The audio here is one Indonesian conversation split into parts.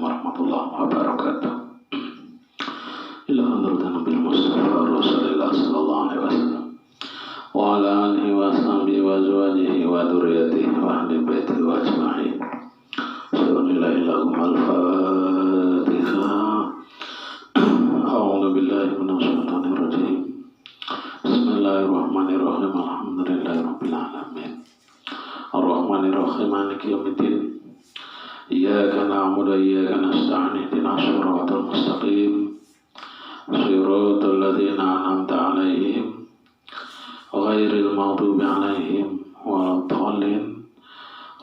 warahmatullahi wabarakatuh. Ila hadratin Nabil Mustafa Rasulullah sallallahu alaihi wasallam wa ala alihi wa sahbihi wa azwajihi wa dzurriyyatihi wa ahli baitihi wa ajma'in. Bismillahirrahmanirrahim. Al-Fatihah. A'udzu billahi minasy syaithanir rajim. Bismillahirrahmanirrahim. Alhamdulillahirabbil alamin. Ar-Rahmanir-Rahim. Maliki yaumiddin. Iyyaka na'budu wa iyyaka nasta'in. Ihdinas siratal mustaqim. Siratal ladzina an'amta 'alaihim ghairil maghdubi 'alaihim waladdallin.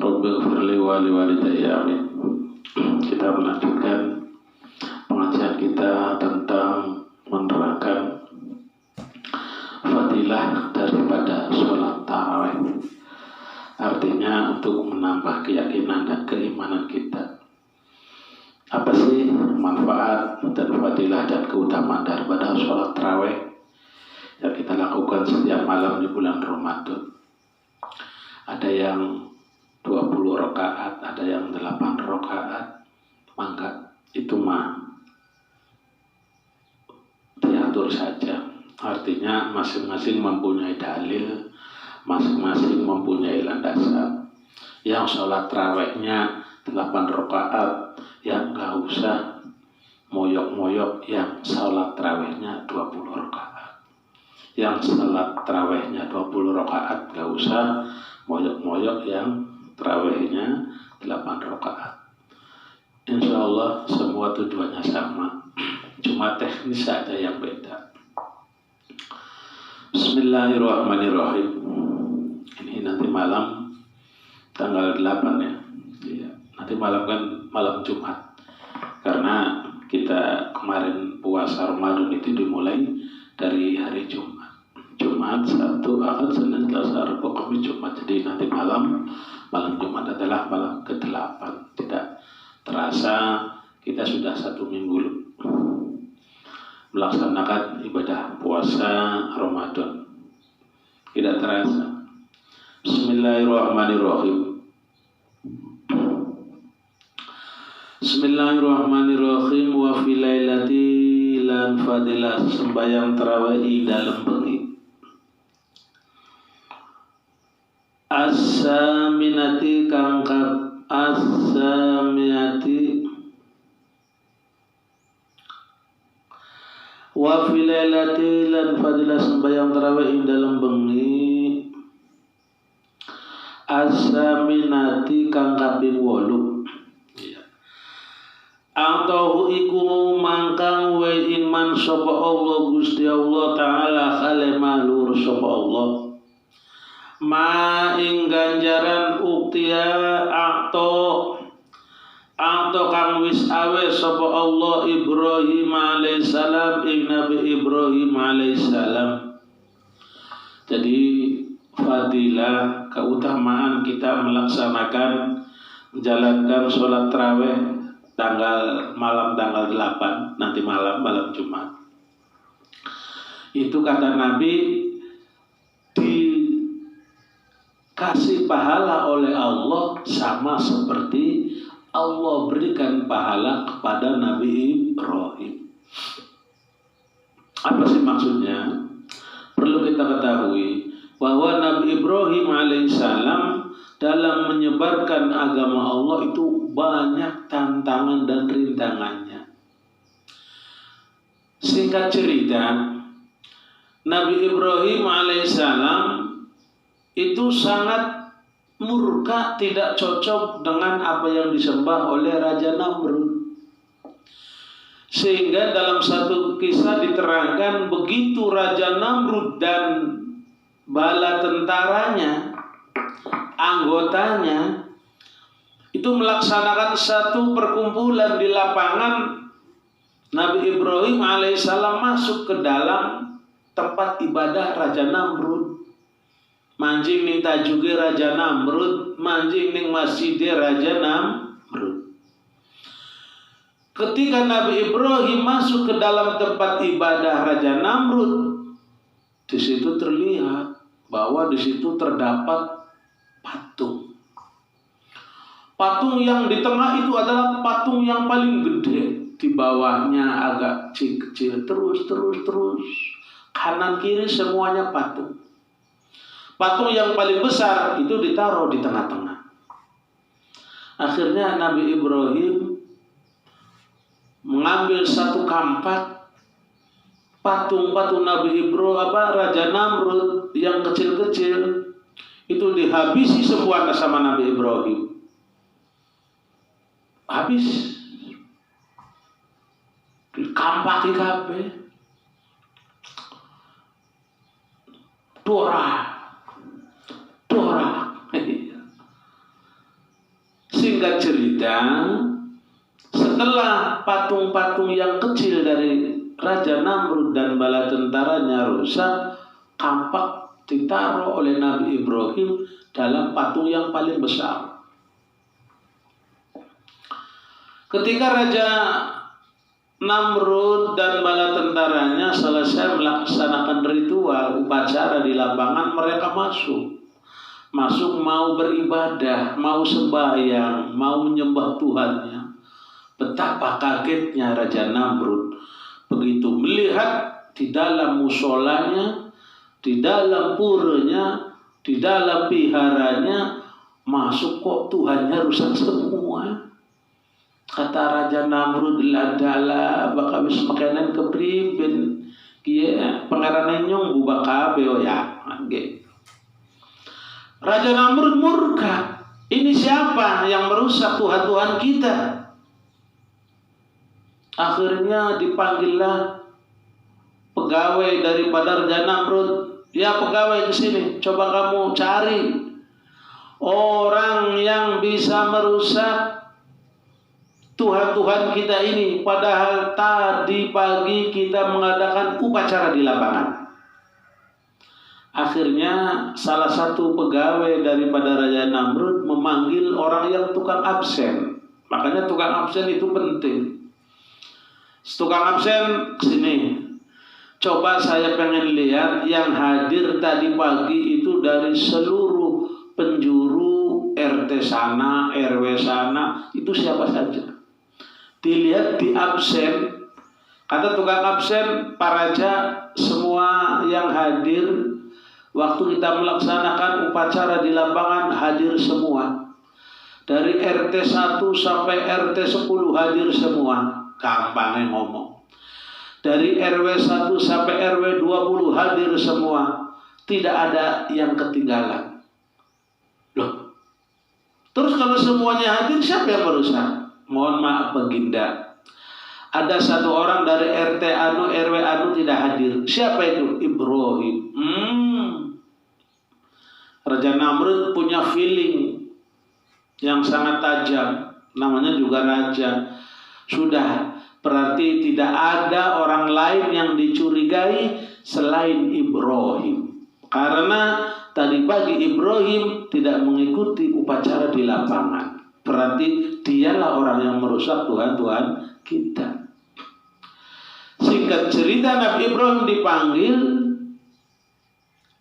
Rabbighfirli wa liwalidayya. Amin. Kita melanjutkan pengajian kita tentang menerangkan fadilah daripada sholat tarawih. Artinya untuk menambah keyakinan dan keimanan kita. Apa sih manfaat dan fadilah dan keutamaan daripada sholat tarawih yang kita lakukan setiap malam di bulan Ramadan? Ada yang 20 rakaat, ada yang 8 rakaat. Maka itu mah diatur saja. Artinya masing-masing mempunyai dalil, masing-masing mempunyai landasan. Yang sholat tarawihnya 8 rakaat, yang gak usah moyok-moyok yang sholat tarawihnya 20 rakaat. Yang sholat tarawihnya 20 rakaat gak usah moyok-moyok yang tarawihnya 8 rakaat. Insya Allah semua tujuannya sama, cuma teknis saja yang beda. Bismillahirrahmanirrahim. Ini nanti malam tanggal 8 ya. Iya. Nanti malam kan malam Jumat. Karena kita kemarin puasa Ramadan itu dimulai dari hari Jumat. Jumat, Sabtu, Ahad, Senin, Selasa, Rabu, Kamis, Jumat. Jadi nanti malam Jumat adalah malam ke-8. Tidak terasa kita sudah 1 minggu melaksanakan ibadah puasa Ramadan. Tidak terasa. Bismillahirrahmanirrahim. Bismillahirrahmanirrahim. Wa fi lailati lan fadilah sembahyang tarawih dalam bengi. As-saminati kangkap as-saminati wa fi lailati lan fadilah sembahyang tarawih dalam bengi. As-saminati kang kaping 8. Atahu iku mangkang wa iman sapa Allah Gusti Allah taala khale malur sapa Allah ma ing ganjaran uktia akto kang wis awe sapa Allah Ibrahim alaihissalam ing Nabi Ibrahim alaihissalam. Jadi fadilah keutamaan kita melaksanakan menjalankan sholat tarawih malam tanggal 8 nanti malam Jumat. Itu kata Nabi dikasih pahala oleh Allah sama seperti Allah berikan pahala kepada Nabi Ibrahim. Apa sih maksudnya? Perlu kita ketahui bahwa Nabi Ibrahim alaihissalam dalam menyebarkan agama Allah itu banyak tantangan dan rintangannya. Singkat cerita, Nabi Ibrahim alaihissalam itu sangat murka, tidak cocok dengan apa yang disembah oleh Raja Namrud. Sehingga dalam satu kisah diterangkan begitu Raja Namrud dan bala tentaranya, anggotanya itu melaksanakan satu perkumpulan di lapangan, Nabi Ibrahim alaihissalam masuk ke dalam tempat ibadah Raja Namrud. Manjing ning tajuge Raja Namrud, manjing ning masjidnya Raja Namrud. Ketika Nabi Ibrahim masuk ke dalam tempat ibadah Raja Namrud, di situ terlihat bahwa di situ terdapat patung. Patung yang di tengah itu adalah patung yang paling gede. Di bawahnya agak kecil, terus. Kanan kiri semuanya patung. Patung yang paling besar itu ditaruh di tengah-tengah. Akhirnya Nabi Ibrahim mengambil satu kampak patung-patung Nabi Ibrahim, Raja Namrud yang kecil-kecil itu dihabisi semua sama Nabi Ibrahim. Habis dikampaki kabeh. Dora. Singkat cerita, setelah patung-patung yang kecil dari Raja Namrud dan bala tentaranya rusak, kampak ditaruh oleh Nabi Ibrahim dalam patung yang paling besar. Ketika Raja Namrud dan bala tentaranya selesai melaksanakan ritual upacara di lapangan, mereka masuk mau beribadah, mau sembahyang, mau menyembah Tuhannya. Betapa kagetnya Raja Namrud begitu melihat di dalam musolanya, di dalam puranya, di dalam piharanya masuk kok Tuhannya rusak semua. Kata Raja Namrud, ladala bakal wis makanan kepriben kieu pangeran nyong buba kabeh ya. Raja Namrud murka. Ini siapa yang merusak Tuhan-Tuhan kita? Akhirnya dipanggillah pegawai daripada Raja Namrud. Ya pegawai ke sini, coba kamu cari orang yang bisa merusak Tuhan-Tuhan kita ini, padahal tadi pagi kita mengadakan upacara di lapangan. Akhirnya salah satu pegawai daripada Raja Namrud memanggil orang yang tukang absen. Makanya tukang absen itu penting. Tukang absen sini. Coba saya pengen lihat yang hadir tadi pagi itu dari seluruh penjuru RT sana, RW sana, itu siapa saja. Dilihat di absen, kata tukang absen, Pak Raja, semua yang hadir waktu kita melaksanakan upacara di lapangan hadir semua. Dari RT 1 sampai RT 10 hadir semua. Gampangnya ngomong. Dari RW 1 sampai RW 20 hadir semua. Tidak ada yang ketinggalan. Loh, terus kalau semuanya hadir, siapa yang merusak? Mohon maaf Baginda, ada satu orang dari RT anu, RW anu tidak hadir. Siapa itu? Ibrahim. Raja Namrud punya feeling yang sangat tajam. Namanya juga raja. Sudah, berarti tidak ada orang lain yang dicurigai selain Ibrahim. Karena tadi pagi Ibrahim tidak mengikuti upacara di lapangan. Berarti dialah orang yang merusak Tuhan-Tuhan kita. Singkat cerita, Nabi Ibrahim dipanggil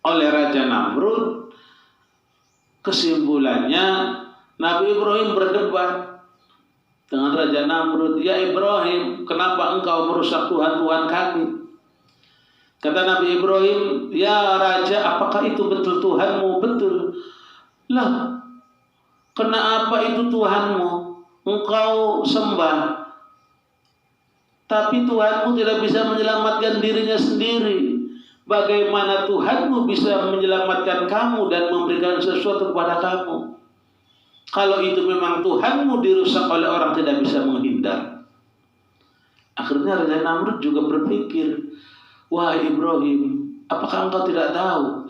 oleh Raja Namrud. Kesimpulannya, Nabi Ibrahim berdebat dengan Raja Namrud. Ya Ibrahim, kenapa engkau merusak Tuhan-Tuhan kami? Kata Nabi Ibrahim, ya Raja, apakah itu betul Tuhanmu? Betul. Lah, kenapa itu Tuhanmu? Engkau sembah, tapi Tuhanmu tidak bisa menyelamatkan dirinya sendiri. Bagaimana Tuhanmu bisa menyelamatkan kamu dan memberikan sesuatu kepada kamu? Kalau itu memang Tuhanmu dirusak oleh orang tidak bisa menghindar. Akhirnya Raja Namrud juga berpikir, wah Ibrahim, apakah engkau tidak tahu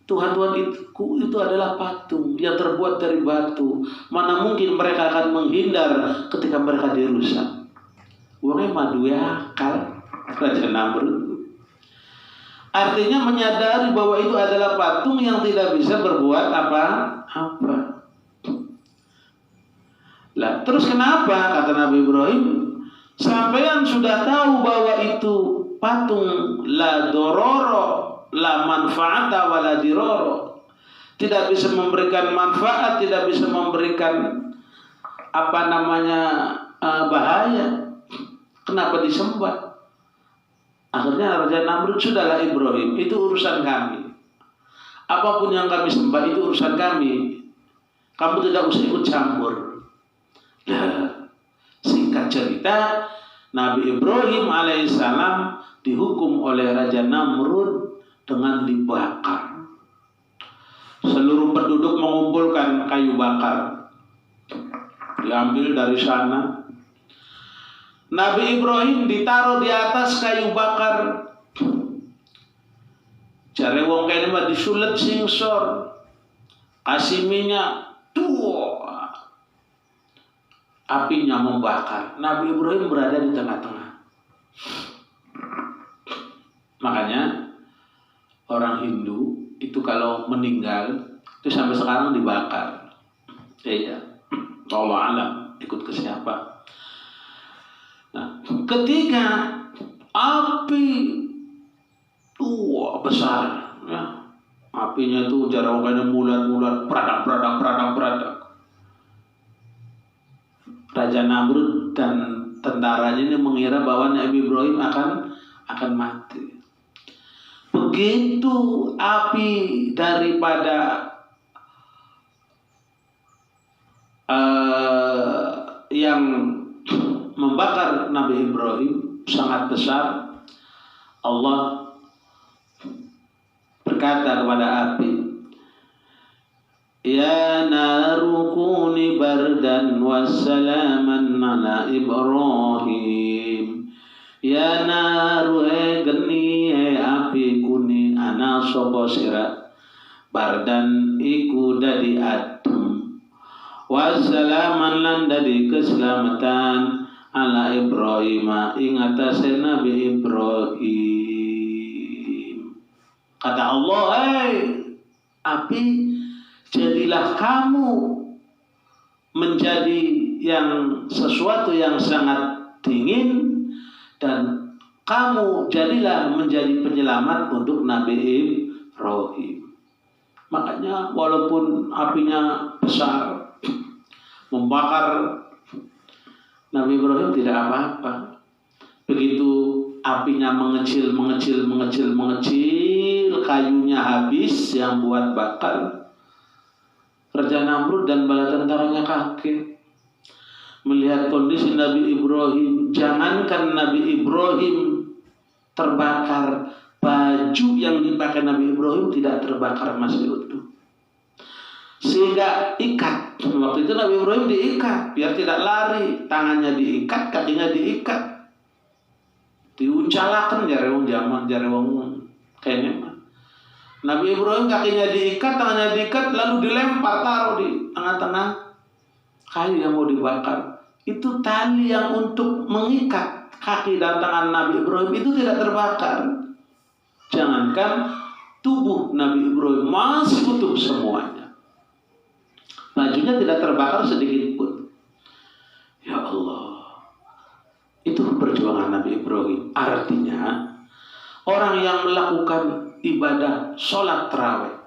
Tuhan-Tuhan itu adalah patung yang terbuat dari batu. Mana mungkin mereka akan menghindar ketika mereka dirusak. Wongnya madu ya akal Raja Namrud. Artinya menyadari bahwa itu adalah patung yang tidak bisa berbuat apa-apa. Lah, terus kenapa? Kata Nabi Ibrahim, sampean sudah tahu bahwa itu patung la dororo, la manfaata wala diroro. Tidak bisa memberikan manfaat, tidak bisa memberikan bahaya. Kenapa disembah? Akhirnya Raja Namrud, sudahlah Ibrahim, itu urusan kami. Apapun yang kami sembah itu urusan kami. Kamu tidak usah ikut campur. Nah, singkat cerita, Nabi Ibrahim alaihissalam dihukum oleh Raja Namrud dengan dibakar. Seluruh penduduk mengumpulkan kayu bakar, diambil dari sana. Nabi Ibrahim ditaruh di atas kayu bakar. Jare wong kene mah disulet singsor, kasih minyak, apinya membakar. Nabi Ibrahim berada di tengah-tengah. Makanya orang Hindu itu kalau meninggal itu sampai sekarang dibakar. Iya, Allah alam ikut ke siapa. Nah, ketika api besar, ya, apinya itu jaraknya mulat-mulat, peradak. Raja Namrud dan tentaranya ini mengira bahwa Nabi Ibrahim akan mati. Begitu api daripada yang membakar Nabi Ibrahim sangat besar, Allah berkata kepada api, Ya naru kuni bardan wassalaman ala Ibrahim. Ya naru geni api kuni ana sapa sira bardan iku dadi adem wassalaman lan dadi keselamatan ala Ibrahim ing atase Nabi Ibrahim. Kata Allah, api, jadilah kamu menjadi sesuatu yang sangat dingin, dan kamu jadilah menjadi penyelamat untuk Nabi Ibrahim. Makanya walaupun apinya besar membakar Nabi Ibrahim tidak apa-apa. Begitu apinya mengecil, kayunya habis yang buat bakar, Raja Namrud dan bala tentaranya kaget melihat kondisi Nabi Ibrahim. Jangankan Nabi Ibrahim terbakar, baju yang dipakai Nabi Ibrahim tidak terbakar, masih utuh. Sehingga ikat, waktu itu Nabi Ibrahim diikat biar tidak lari, tangannya diikat, kakinya diikat, diuncalakan jarewong kayaknya. Nabi Ibrahim kakinya diikat, tangannya diikat, lalu dilempar, taruh di tengah-tengah kayu yang mau dibakar. Itu tali yang untuk mengikat kaki dan tangan Nabi Ibrahim itu tidak terbakar. Jangankan tubuh Nabi Ibrahim, masih utuh semuanya. Bajunya tidak terbakar sedikit pun. Ya Allah, itu perjuangan Nabi Ibrahim. Artinya orang yang melakukan ibadah sholat tarawih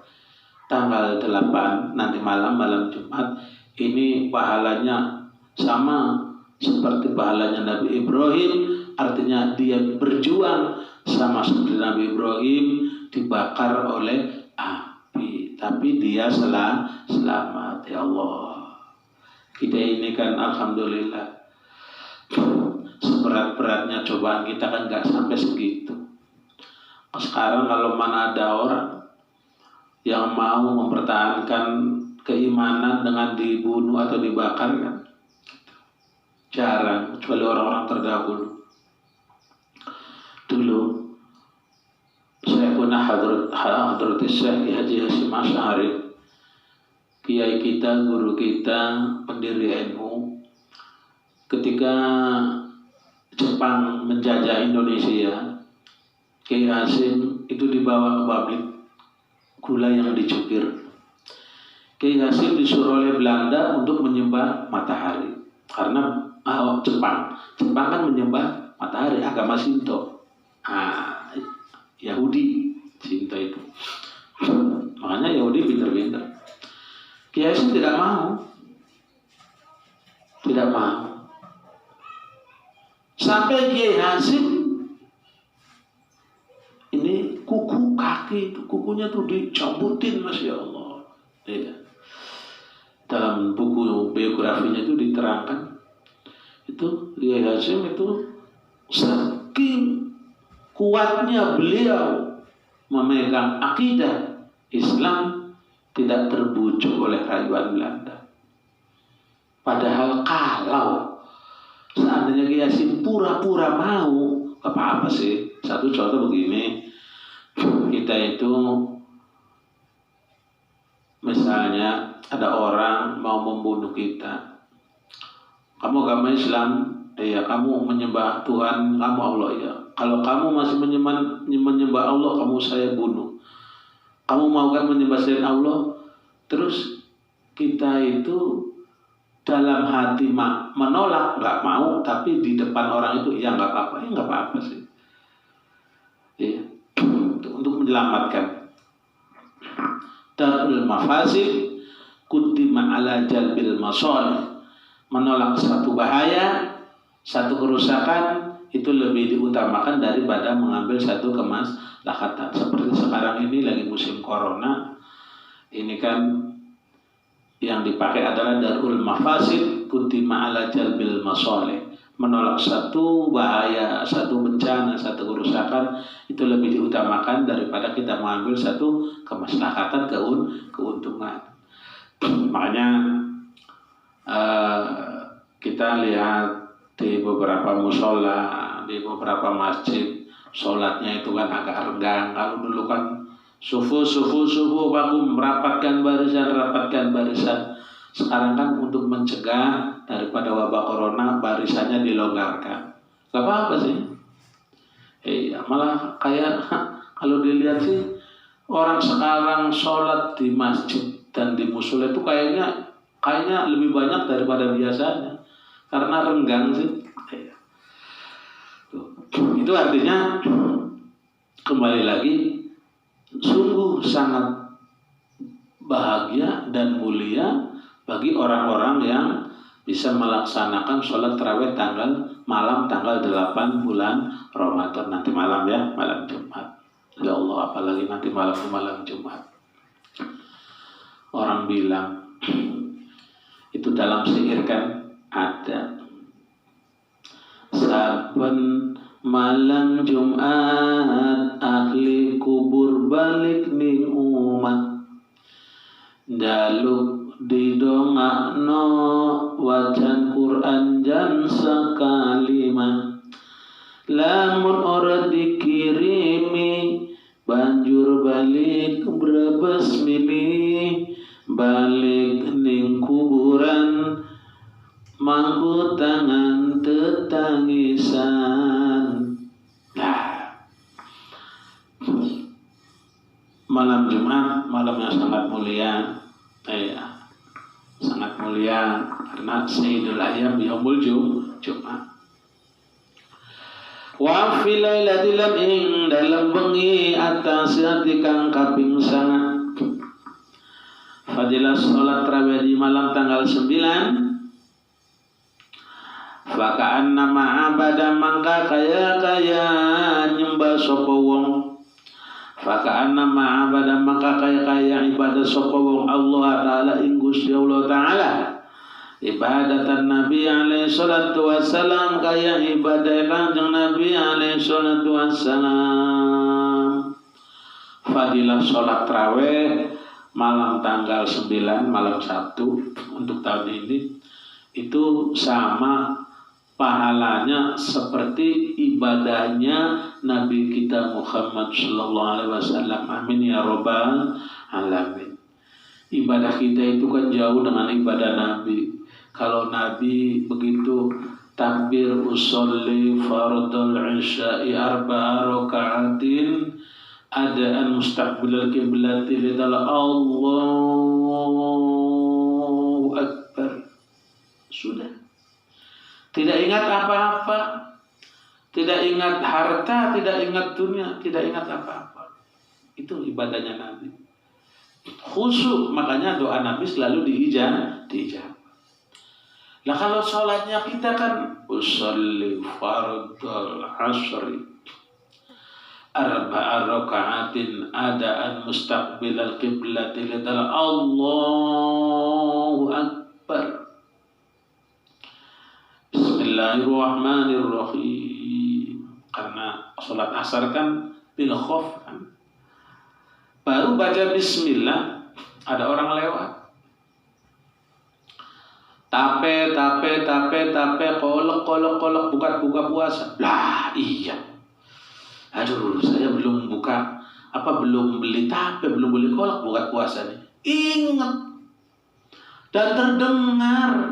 tanggal 8 nanti malam Jumat, ini pahalanya sama seperti pahalanya Nabi Ibrahim. Artinya dia berjuang sama seperti Nabi Ibrahim dibakar oleh api, tapi dia selamat. Ya Allah, kita ini kan alhamdulillah seberat-beratnya cobaan kita kan gak sampai segitu. Sekarang kalau mana ada orang yang mau mempertahankan keimanan dengan dibunuh atau dibakar, kan jarang, kecuali orang-orang terdahulu. Dulu saya pernah Hadrat Syekh Haji Hasyim Asy'ari, kiai kita, guru kita, pendiri NU, ketika Jepang menjajah Indonesia, Kiai Hasyim itu dibawa ke pabrik gula yang dicukir. Kiai Hasyim disuruh oleh Belanda untuk menyembah matahari, karena Jepang kan menyembah matahari, agama Shinto. Yahudi Shinto itu. Makanya Yahudi pintar-pintar. Kiai Hasyim tidak mau. mau. Sampai Kiai Hasim ini kuku kaki itu, kukunya tuh dicabutin, Masya Allah. Ya. Dalam buku biografinya itu diterangkan, itu Kiai Hasim itu saking kuatnya beliau memegang akidah Islam tidak terbujuk oleh rayuan Belanda. Padahal kalau seandainya Kiai Hasim pura-pura mau, apa-apa sih. Satu contoh begini, kita itu misalnya ada orang mau membunuh kita, kamu agama Islam, iya, kamu menyembah Tuhan kamu Allah, ya. Kalau kamu masih menyembah Allah, kamu saya bunuh. Kamu mau kan menyembah selain Allah? Terus kita itu dalam hati menolak, nggak mau, tapi di depan orang itu ya nggak apa-apa, ya nggak apa-apa sih. Ya, untuk menyelamatkan. Darul mafasid kuddima ala jalbil masalih. Menolak satu bahaya, satu kerusakan itu lebih diutamakan daripada mengambil satu kemaslahatan. Seperti sekarang ini lagi musim corona, ini kan yang dipakai adalah darul mafasid kuddima ala jalbil masalih. Menolak satu bahaya, satu bencana, satu kerusakan itu lebih diutamakan daripada kita mengambil satu kemaslahatan, keuntungan. Makanya kita lihat di beberapa musola, di beberapa masjid, sholatnya itu kan agak renggang. Kalau dulu kan sufu bagus, rapatkan barisan. Sekarang kan untuk mencegah daripada wabah corona, barisannya dilonggarkan. Gak apa-apa sih. Iya, malah kayak kalau dilihat sih orang sekarang sholat di masjid dan di musola itu kayaknya lebih banyak daripada biasanya, karena renggang sih. Itu artinya kembali lagi, sungguh sangat bahagia dan mulia bagi orang-orang yang bisa melaksanakan sholat tarawih malam tanggal 8 bulan Ramadan nanti malam, ya, malam Jumat. Ya Allah, apalagi nanti malam Jumat. Orang bilang itu dalam syair kan ada, saben malam Jumat ahli kubur balik ning umat, jaluk didongakno wajan Quran jan sakalima, lamun ora dikirimi banjur balik brebes milih, balik ning kuburan mangku tangan tetangisan. Nah, malam Jumat malam yang sangat mulia, sangat mulia karena Sayyidul Ayyam yaumul Jumat. Wa fi lailatil ing dalam bengi atas kang kaping 9. Fadilah salat tarawih di malam tanggal 9. Faka'an nama abada mangka kaya nyembah sapa wong. Faka'an nama abada mangka kaya ibadah sapa wong Allah Ta'ala ing Gusti Allah Ta'ala. Ibadatan Nabi alaihi salatu wassalam kaya ibadah Kanjeng Nabi alaihi salatu wassalam. Fadilah salat tarawih malam tanggal 9, malam Sabtu untuk tahun ini itu sama pahalanya seperti ibadahnya Nabi kita Muhammad sallallahu alaihi wasallam. Amin ya rabbal alamin. Ibadah kita itu kan jauh dengan ibadah Nabi. Kalau Nabi begitu takbir usolli fardul isya'i 4 raka'atin adaan mustaqbilal qiblati fidal Allahu Akbar. Sudah. Tidak ingat apa-apa. Tidak ingat harta, tidak ingat dunia, tidak ingat apa-apa. Itu ibadahnya Nabi. Khusyuk, makanya doa Nabi selalu diijabah. Lah kalau sholatnya kita kan usolli fardal asri arba'a raka'atin adaan mustaqbilal qiblati lidal Allahu Akbar. Bismillahirrahmanirrahim. Karena sholat asar kan bil khauf kan. Baru baca bismillah ada orang lewat. Tape, kolok, buka puasa. Lah iya. Aduh, saya belum beli tape, belum beli kolok buka puasa nih. Ingat. Dan terdengar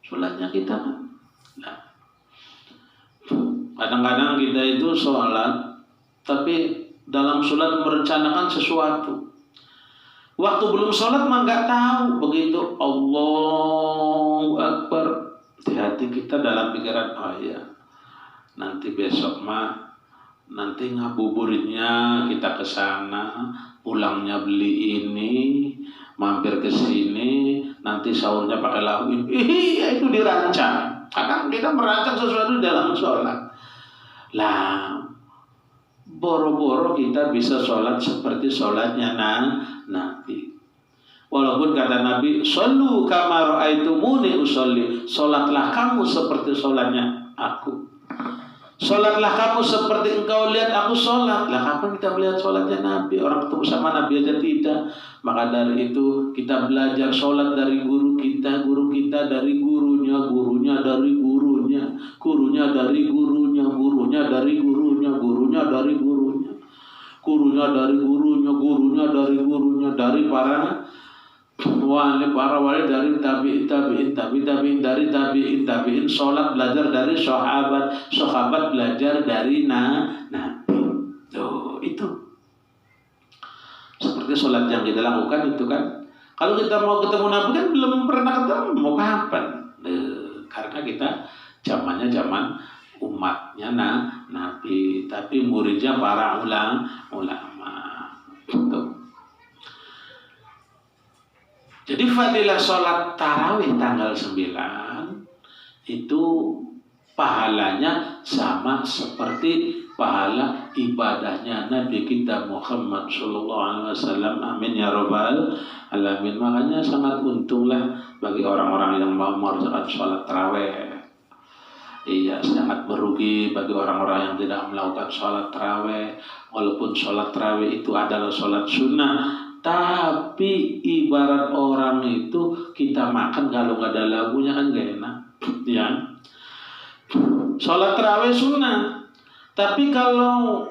sholatnya kita kan. Nah, kadang-kadang kita itu sholat, tapi dalam sholat merencanakan sesuatu. Waktu belum sholat mah nggak tahu. Begitu Allahu Akbar, di hati kita dalam pikiran, oh ya, nanti besok mah, nanti ngabuburitnya kita ke sana, pulangnya beli ini, mampir ke sini, nanti sahurnya pakai lauk ini. Iya, itu dirancang. Kadang kita merancang sesuatu dalam sholat. Lah, boro-boro kita bisa sholat seperti sholatnya Nabi. Walaupun kata Nabi, "Shollu kama ra'aitumuni usolli." Sholatlah kamu seperti sholatnya aku. Sholatlah kamu seperti engkau lihat aku sholat. Lah kapan kita melihat sholatnya Nabi? Orang ketemu sama Nabi aja tidak. Maka dari itu kita belajar sholat dari guru kita dari gurunya, gurunya dari gurunya, gurunya dari gurunya, gurunya dari gurunya, gurunya dari gurunya, gurunya dari gurunya, gurunya dari gurunya, dari para wali dari tabi'in dari tabi'in sholat belajar dari sahabat belajar dari Nabi. Tuh, itu seperti sholat yang kita lakukan itu kan. Kalau kita mau ketemu Nabi kan belum pernah ketemu, mau kapan? Karena kita zamannya zaman umatnya Nabi, tapi muridnya para ulama. Tuh. Jadi fadilah sholat tarawih tanggal 9 itu pahalanya sama seperti pahala ibadahnya Nabi kita Muhammad sallallahu alaihi wasallam. Amin ya rabbal alamin. Makanya sangat untunglah bagi orang-orang yang mau mengerjakan sholat tarawih. Iya, sangat merugi bagi orang-orang yang tidak melakukan sholat tarawih. Walaupun sholat tarawih itu adalah sholat sunnah, tapi ibarat orang itu kita makan kalau nggak ada lauknya kan gak enak, ya. Sholat tarawih sunnah, tapi kalau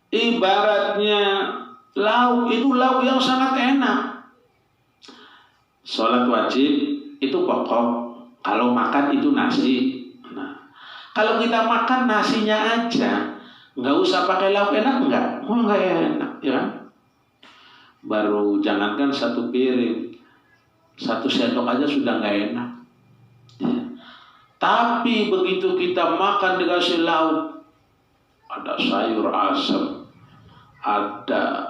ibaratnya lauk itu lauk yang sangat enak. Sholat wajib itu pokok, kalau makan itu nasi. Nah, kalau kita makan nasinya aja, nggak usah pakai lauk enak nggak? Oh nggak enak, ya kan? Baru jangankan satu piring, satu sendok aja sudah nggak enak. Ya. Tapi begitu kita makan dikasih lauk, ada sayur asam, ada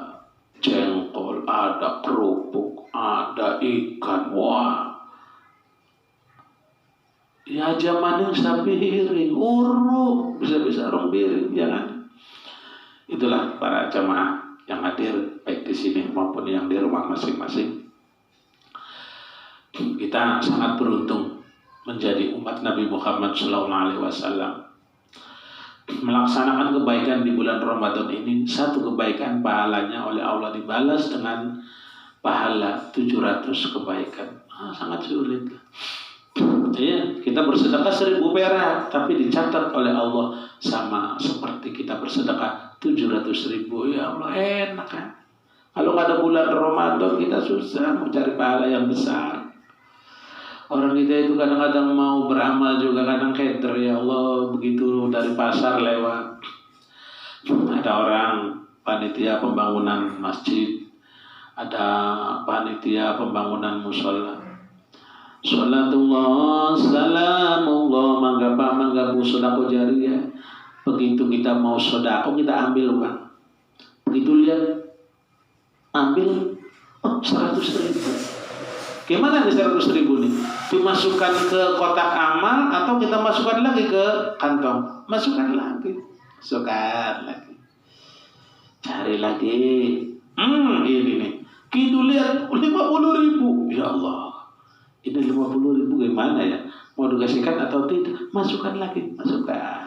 jengkol, ada kerupuk, ada ikan, wah. Ya zaman yang sapiring, uruk, bisa-bisa rong piring, ya kan? Itulah para jamaah yang hadir baik di sini maupun yang di rumah masing-masing. Kita sangat beruntung menjadi umat Nabi Muhammad SAW. Melaksanakan kebaikan di bulan Ramadan ini, satu kebaikan pahalanya oleh Allah dibalas dengan pahala 700 kebaikan. Sangat sulit. Ya, kita bersedekah 1000 perak, tapi dicatat oleh Allah sama seperti kita bersedekah 700.000. Ya Allah, enak kan? Kalau nggak ada bulan Ramadan kita susah mencari pahala yang besar. Orang kita itu kadang-kadang mau beramal juga kadang keder, ya Allah, begitu dari pasar lewat, ada orang panitia pembangunan masjid, ada panitia pembangunan musola. Salatullah, salamullah, mangga bu sodako jariyah. Begitu kita mau sodako, kita ambil uang. Begitu lihat, ambil 100.000. Gimana nih 100 ribu nih? Dimasukkan ke kotak amal atau kita masukkan lagi ke kantong? Masukkan lagi. Cari lagi. Ini nih. Kita lihat 50 ribu. Ya Allah. Ini 50 ribu gimana ya? Mau dikasihkan atau tidak? Masukkan lagi. Masukkan.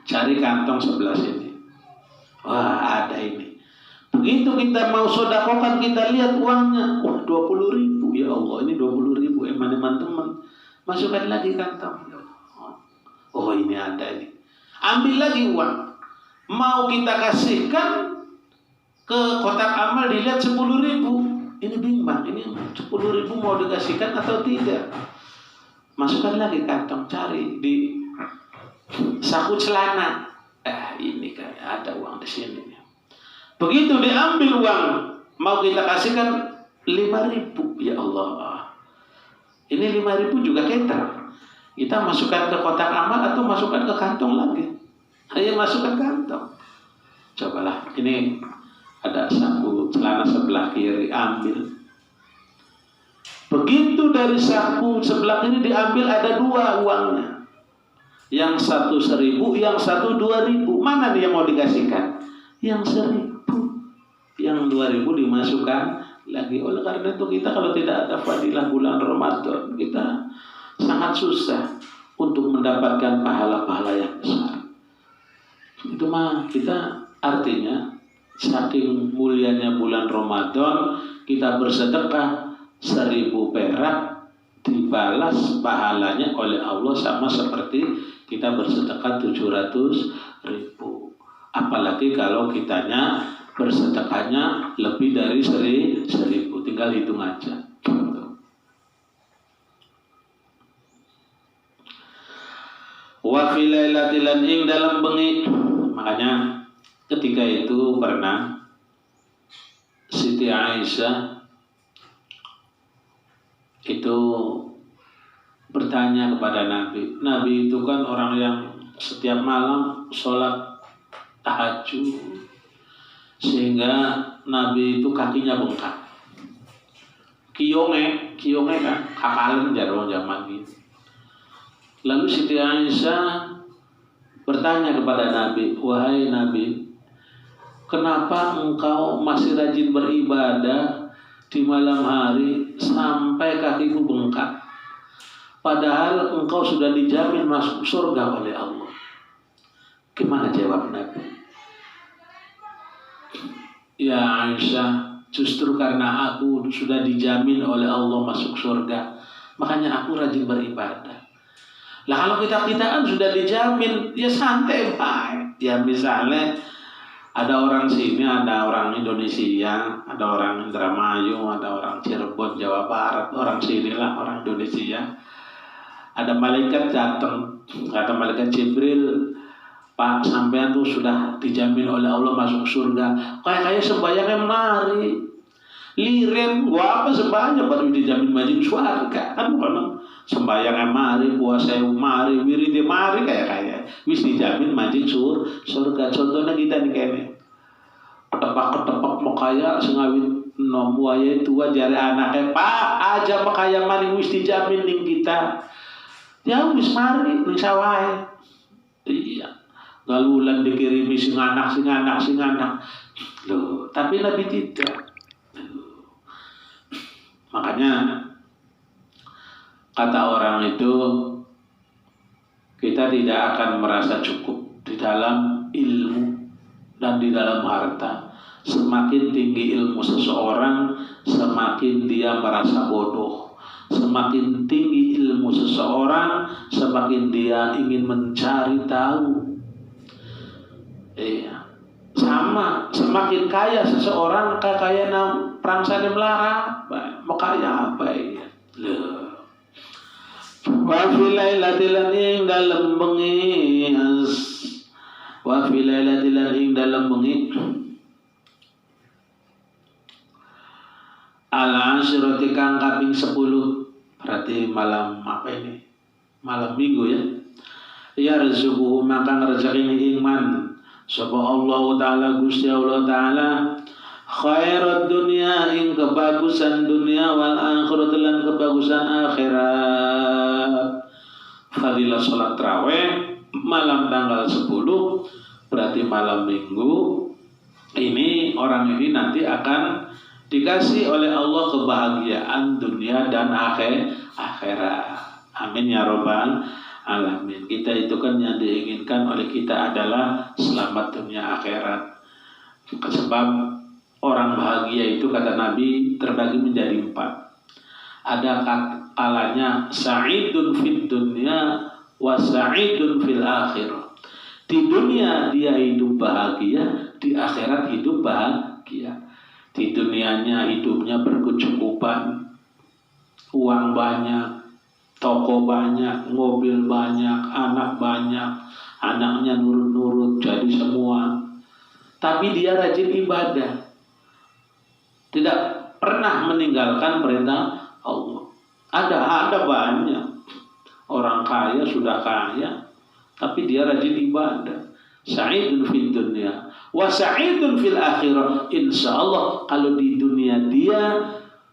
Cari kantong sebelah sini. Wah, ada ini. Begitu kita mau sodakokan, kita lihat uangnya. 20 ribu. Ya Allah, ini 20 ribu. Teman-teman. Masukkan lagi kantong. Oh, ini ada ini. Ambil lagi uang. Mau kita kasihkan ke kotak amal, dilihat 10 ribu. Ini bimbang. Ini 10 ribu mau dikasihkan atau tidak. Masukkan lagi kantong. Cari di saku celana. Ini kayak ada uang di sini. Begitu diambil uang, mau kita kasihkan 5 ribu. Ya Allah. Ini 5 ribu juga kita. Kita masukkan ke kotak amal atau masukkan ke kantong lagi. Ayo masukkan kantong. Cobalah. Ini ada saku celana sebelah kiri, ambil. Begitu dari saku sebelah kiri diambil, ada 2 uangnya. Yang satu 1.000, yang satu 2.000. Mana nih yang mau dikasihkan? Yang 1.000. Yang 2.000 dimasukkan lagi. Oleh karena itu kita kalau tidak ada fadilah bulan Ramadan, kita sangat susah untuk mendapatkan pahala-pahala yang besar. Itu mah kita artinya saking mulianya bulan Ramadan, kita bersedekah 1.000 perak dibalas pahalanya oleh Allah sama seperti kita bersedekah 700 ribu. Apalagi kalau kitanya bersedekahnya lebih dari 1.000, tinggal hitung aja. Wa fi lailatil ing dalam bengi. Makanya ketika itu pernah Siti Aisyah itu bertanya kepada Nabi. Nabi itu kan orang yang setiap malam sholat tahajud, sehingga Nabi itu kakinya bengkak. Kiyonge kan kapalin jarang zaman gitu. Lalu Siti Aisyah bertanya kepada Nabi, wahai Nabi, kenapa engkau masih rajin beribadah di malam hari sampai kakimu bengkak? Padahal engkau sudah dijamin masuk surga oleh Allah. Gimana jawab Nabi? Ya Aisyah, justru karena aku sudah dijamin oleh Allah masuk surga, makanya aku rajin beribadah. Lah kalau kita kan sudah dijamin, ya santai baik. Ya misalnya ada orang sini, ada orang Indonesia, ada orang Indramayu, ada orang Cirebon, Jawa Barat, orang sinilah orang Indonesia. Ada malaikat datang, kata malaikat Jibril, Pak, sampean tuh sudah dijamin oleh Allah masuk surga. Kayak sembahyangnya mari, liren, gua apa sembahyang baru dijamin masuk surga. Kan bukan sembahyangnya mari, puasa mari, wirid mari kayak wis dijamin masuk surga. Contohnya kita nih kayaknya ketepak mau kaya sengawin nombuaya tua jari anaknya, Pak aja makaya mari wis dijamin ning kita. Ya wis mari ning sawah. Iya. Galulan dikirimi sing anak. Loh, tapi Nabi tidak. Makanya kata orang itu, kita tidak akan merasa cukup di dalam ilmu dan di dalam harta. Semakin tinggi ilmu seseorang, semakin dia merasa bodoh. Semakin tinggi ilmu seseorang, semakin dia ingin mencari tahu. Iya. Sama, semakin kaya seseorang, kaya prangsane melarat, mau kaya apa ya? Loh. Wa fi lailatil ing dalem bengi wa fi lailatil ing dalem bengi al-asyrati kang kaping 10. Berarti malam apa ini? Malam Minggu ya. Ya rezuquhu maka rezekine iman sapa Allah taala Gusti Allah taala Khairud dunya ing kebagusan dunia wal akhirat lan kebagusan akhirat. Fadilah salat tarawih malam tanggal 10 berarti malam minggu. Ini orang ini nanti akan dikasih oleh Allah kebahagiaan dunia dan akhirat. Amin ya robbal alamin. Kita itu kan yang diinginkan oleh kita adalah selamat dunia akhirat. Sebab orang bahagia itu kata Nabi terbagi menjadi 4. Ada kalanya sa'idun fid dunya wa sa'idun fil akhirah. Di dunia dia hidup bahagia, di akhirat hidup bahagia. Di dunianya hidupnya berkecukupan, uang banyak, toko banyak, mobil banyak, anak banyak, anaknya nurut-nurut jadi semua. Tapi dia rajin ibadah, tidak pernah meninggalkan perintah Allah. Ada banyak orang kaya sudah kaya, tapi dia rajin ibadah. Sa'idun fid dunya wa sa'idun fil akhirah. Insyaallah kalau di dunia dia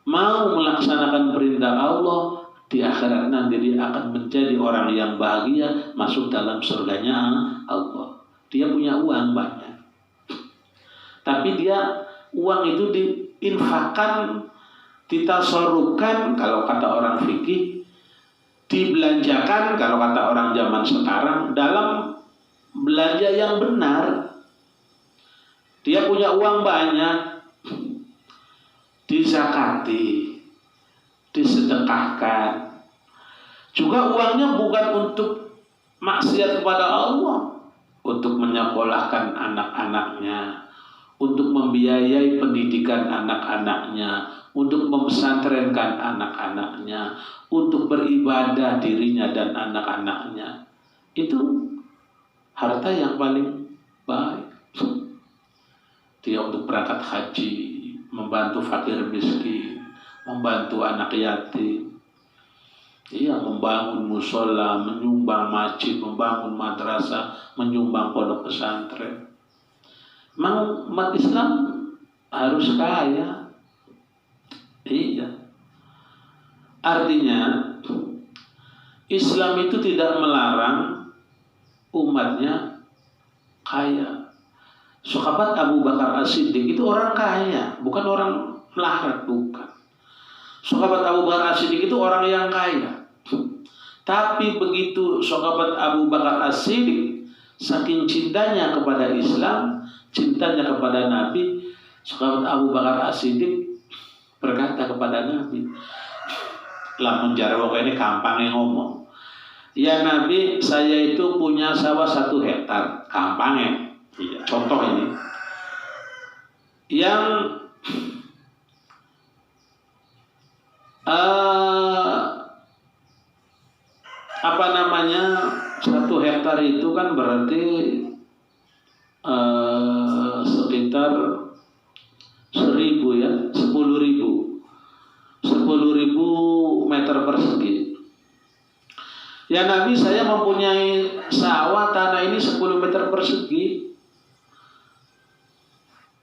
mau melaksanakan perintah Allah, di akhirat nanti dia akan menjadi orang yang bahagia, masuk dalam surganya Allah. Dia punya uang banyak, tapi dia uang itu diinfakkan, ditasarrufkan kalau kata orang fikih, dibelanjakan kalau kata orang zaman sekarang dalam belanja yang benar. Dia punya uang banyak, dizakati, disedekahkan. Juga uangnya bukan untuk maksiat kepada Allah, untuk menyekolahkan anak-anaknya, untuk membiayai pendidikan anak-anaknya, untuk memesantrenkan anak-anaknya, untuk beribadah dirinya dan anak-anaknya. Itu harta yang paling baik. Dia untuk berangkat haji, membantu fakir miskin, membantu anak yatim, membangun musola, menyumbang masjid, membangun madrasah, menyumbang pondok pesantren. Memang umat Islam harus kaya. Iya. Artinya Islam itu tidak melarang umatnya kaya. Sahabat Abu Bakar As-Siddiq itu orang kaya, bukan orang melarat, bukan. Sahabat Abu Bakar As-Siddiq itu orang yang kaya. Tapi begitu sahabat Abu Bakar As-Siddiq saking cintanya kepada Islam, cintanya kepada Nabi, sahabat Abu Bakar As-Siddiq berkata kepada Nabi, lamun jarwo ini gampangnya ngomong, ya Nabi, saya itu punya sawah 1 hektar, gampangnya. Iya, contoh ini yang apa namanya 1 hektar itu kan berarti sekitar 1000 ya, 10.000 meter persegi. Ya Nabi, saya mempunyai sawah tanah ini 10 meter persegi.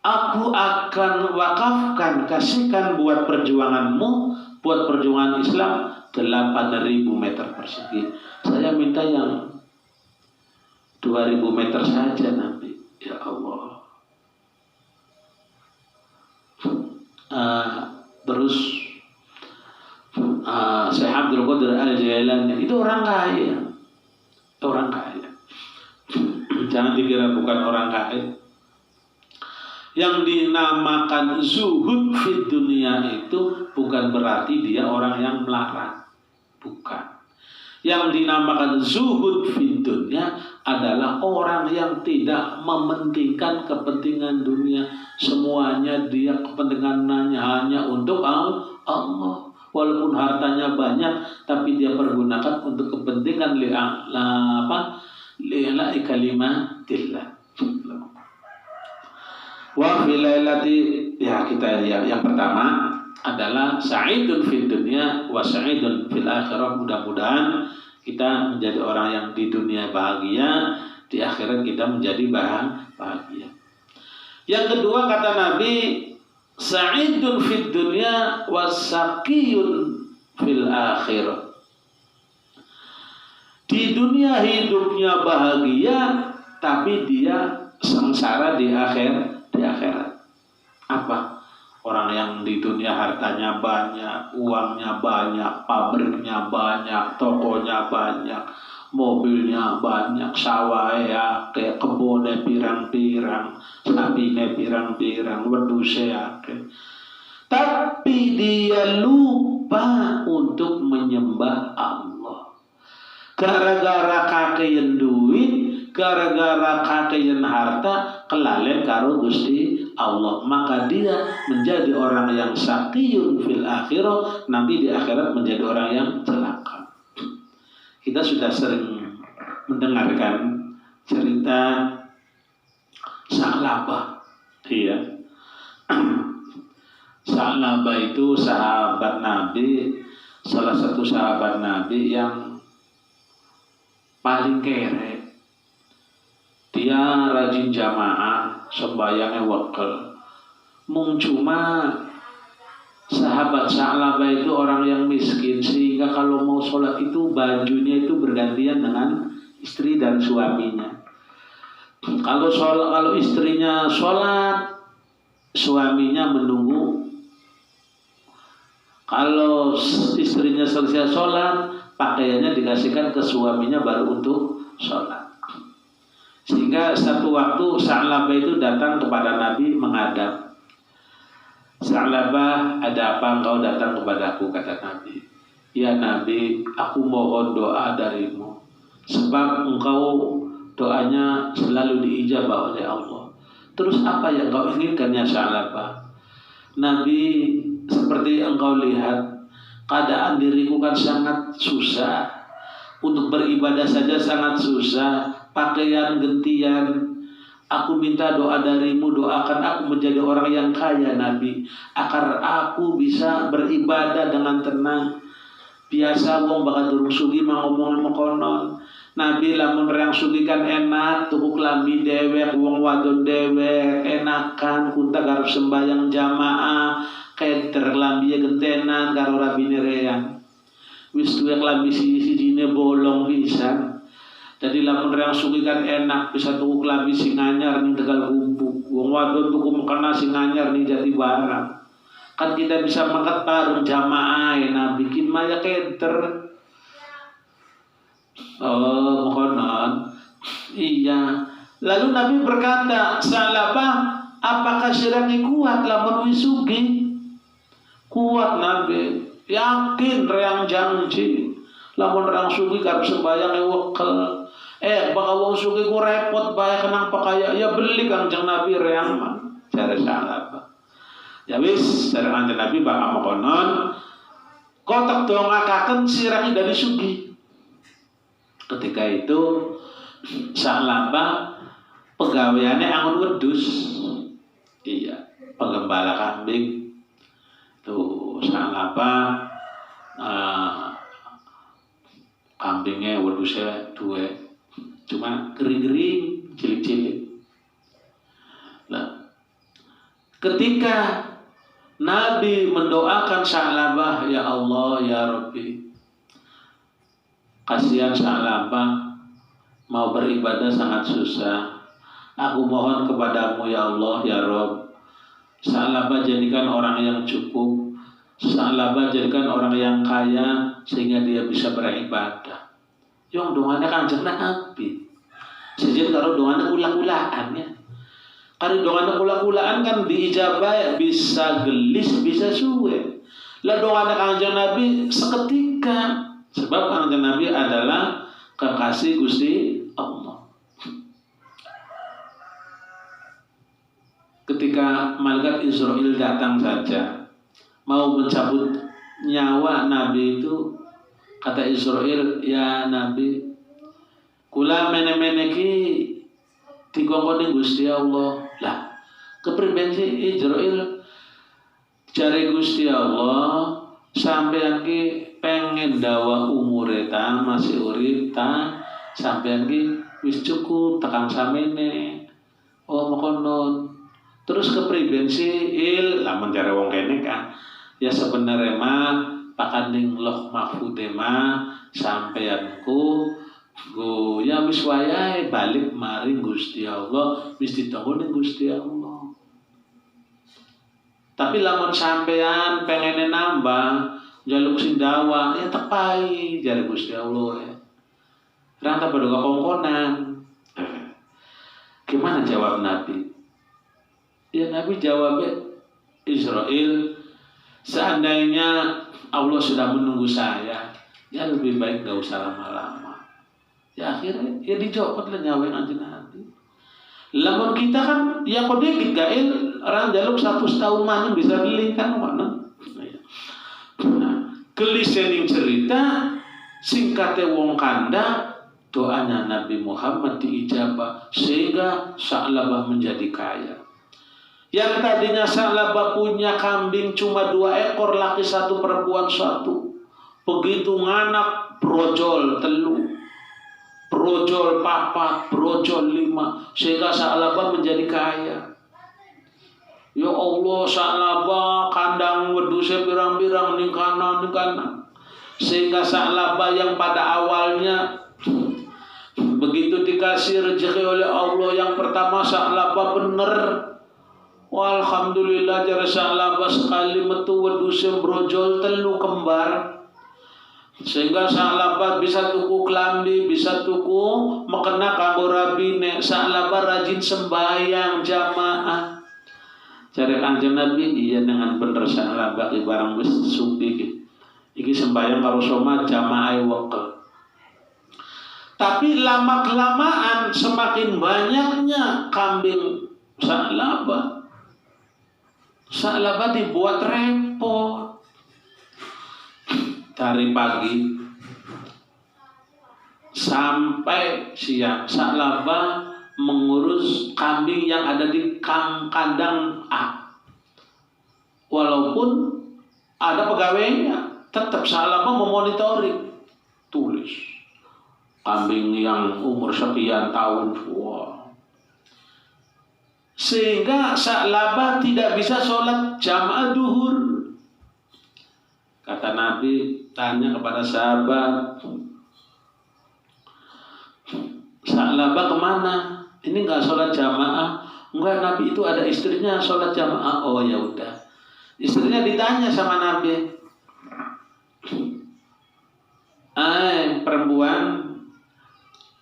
Aku akan wakafkan, kasihkan buat perjuanganmu, buat perjuangan Islam 8.000 meter persegi. Saya minta yang 2.000 meter saja Nabi. Ya Allah. Terus Syekh Abdul Qadir Al-Jailani itu orang kaya. Orang kaya. Jangan dikira bukan orang kaya. Yang dinamakan zuhud fid dunia itu bukan berarti dia orang yang melarat. Bukan. Yang dinamakan zuhud fid dunia adalah orang yang tidak mementingkan kepentingan dunia. Semuanya dia kepentingannya hanya untuk Allah. Walaupun hartanya banyak, tapi dia pergunakan untuk kepentingan li'la'i kalimatillah. Wa filailati, ya kita yang pertama adalah sa'idun fid dunya wa sa'idun fil akhirah. Mudah-mudahan kita menjadi orang yang di dunia bahagia, di akhirat kita menjadi bahagia. Yang kedua kata Nabi, Sa'idun fid dunya wasaqiyun fil akhirah. Di dunia hidupnya bahagia, tapi dia sengsara di akhirat. Apa? Orang yang di dunia hartanya banyak, uangnya banyak, pabriknya banyak, tokonya banyak, mobilnya banyak, sawahnya kayak kebunnya pirang-pirang, sapinya pirang-pirang, wedusnya akeh. Tapi dia lupa untuk menyembah Allah. Gara-gara kakeyan duit, gara-gara kakeyan harta, kelalen karo Gusti Allah. Maka dia menjadi orang yang syaqiyun fil akhirah, nanti di akhirat menjadi orang yang celaka. Kita sudah sering mendengarkan cerita Sa'labah. Iya. Sa'labah itu sahabat Nabi, salah satu sahabat Nabi yang paling kere. Dia rajin jamaah, sembayangnya wakil. Cuma sahabat Sa'labah itu orang yang miskin, sehingga kalau mau sholat itu bajunya itu bergantian dengan istri dan suaminya. Kalau istrinya sholat, suaminya menunggu. Kalau istrinya selesai sholat, pakaiannya dikasihkan ke suaminya baru untuk sholat. Sehingga satu waktu Sa'labah itu datang kepada Nabi menghadap. Sa'labah, ada apa engkau datang kepadaku, kata Nabi. Ya Nabi, aku mohon doa darimu, sebab engkau doanya selalu diijabah oleh Allah. Terus apa yang engkau inginkan ya Sa'labah? Nabi, seperti engkau lihat, keadaan diriku kan sangat susah. Untuk beribadah saja sangat susah, pakaian gentian. Aku minta doa darimu, doakan aku menjadi orang yang kaya Nabi, agar aku bisa beribadah dengan tenang. Biasa wong bakal durung sugi mah ngomong konon. Nabi lamun reang sugi kan enak, tuku klambi dewek, wong wadon dewek, enakan kunta karo sembayang jamaah, keder klambi gentenan karo rabine reang. Wis duwe klambi siji-sijine bolong pisan. Jadi lamun reang sugi kan enak, bisa tuku klambi sing anyar ning Tegal Kumpuk. Wong wadon tuku mekena sing anyar ning Jatibarang. Kan kita bisa mangkat bareng jamaah nah bikin maya keder. Oh, konon. Iya. Lalu Nabi berkata, Sa'labah, apakah sirani kuat lamun wis sugih? Kuat Nabi. Yakin reang janji. Lamun reang sugih karep sembayang wekel. Bakal wong sugih ku repot bae kenapa kaya ya beli Kangjeng Nabi reang mah. Jare Sa'labah. Ya wis, dari Kanjeng Nabi bakal konon kotak dongakaken sirani dari sugi. Ketika itu Sa'labah pegawaiannya angon wedus. Iya, penggembala kambing. Tuh Sa'labah kambingnya wedusnya dua. Cuma kering-kering, cilik-cilik. Nah, ketika Nabi mendoakan Sa'labah, ya Allah, ya Rabbi, kasihan Sa'labah mau beribadah sangat susah. Aku mohon kepadamu ya Allah, ya Rabb, Sa'labah jadikan orang yang cukup, Sa'labah jadikan orang yang kaya sehingga dia bisa beribadah. Yang doanya Kanjeng Nabi. Sejak kalau doanya ulang-ulangan ya. Kalau doanya ulang-ulangan kan diijabah bisa gelis bisa suwe. Lah doanya Kanjeng Nabi seketika. Sebab Kanjeng Nabi adalah kekasih Gusti Allah. Ketika malaikat Israel datang saja mau mencabut nyawa Nabi itu, kata Israel, ya Nabi, kula mene-mene ki dikongkoni Gusti Allah. Lah, kepriben sih Israel jare Gusti Allah, sampean ki pengen dawa umure ta masih urip ta, sampean ki wis cukup tekan samene. Oh mokonon Terus kepribensi lamun jare wong kene kan ya sebenarnya mah pakanding loh mahfude mah sampeanku go ya wis wayahe balik maring Gusti Allah wis ditunggu ning Gusti Allah. Tapi lamun sampean pengen nambah jaluk sindawa ya tepai jare Gusti Allah ya. Ranta pada kongkonan. Gimana jawab Nabi? Ya Nabi jawabnya Israel, seandainya Allah sudah menunggu saya, ya lebih baik gak usah lama-lama. Ya akhirnya ya dijawab lah nyawain aja Nabi. Lamun kita kan ya kok dikit gail orang jaluk 100 tahun mana bisa beli kan mana? Nah, kelisening cerita singkatnya wong kanda doanya Nabi Muhammad diijabah sehingga Sa'labah menjadi kaya. Yang tadinya Sa'labah punya kambing cuma 2 ekor, laki 1 perempuan 1. Begitu nganak brojol 3, brojol 4, brojol 5 sehingga Sa'labah menjadi kaya. Ya Allah, Sa'labah kandang weduse pirang-pirang ning kanan sehingga Sa'labah yang pada awalnya begitu dikasih rezeki oleh Allah yang pertama Sa'labah bener. Walhamdulillah jare Sa'labah sekali metu weduse brojol 3 kembar. Sehingga Sa'labah bisa tuku klambi, bisa tuku mekena kanggo rabine. Sa'labah rajin sembahyang jamaah. Jare Kanjeng Nabi iya dengan bener Sa'labah barang wis supi iki sembahyang karo shomat jamaah wektu. Tapi lama-kelamaan semakin banyaknya kambing Sa'labah. Sa'labah dibuat repot. Dari pagi sampai siang Sa'labah mengurus kambing yang ada di kandang A. Walaupun ada pegawainya, tetap Sa'labah memonitoring. Tulis kambing yang umur sekian tahun, sehingga Sa'labah tidak bisa sholat jamaah duhur. Kata Nabi tanya kepada sahabat, Sa'labah kemana? Ini nggak sholat jamaah? Enggak, Nabi itu ada istrinya sholat jamaah. Oh ya udah. Istrinya ditanya sama Nabi, perempuan,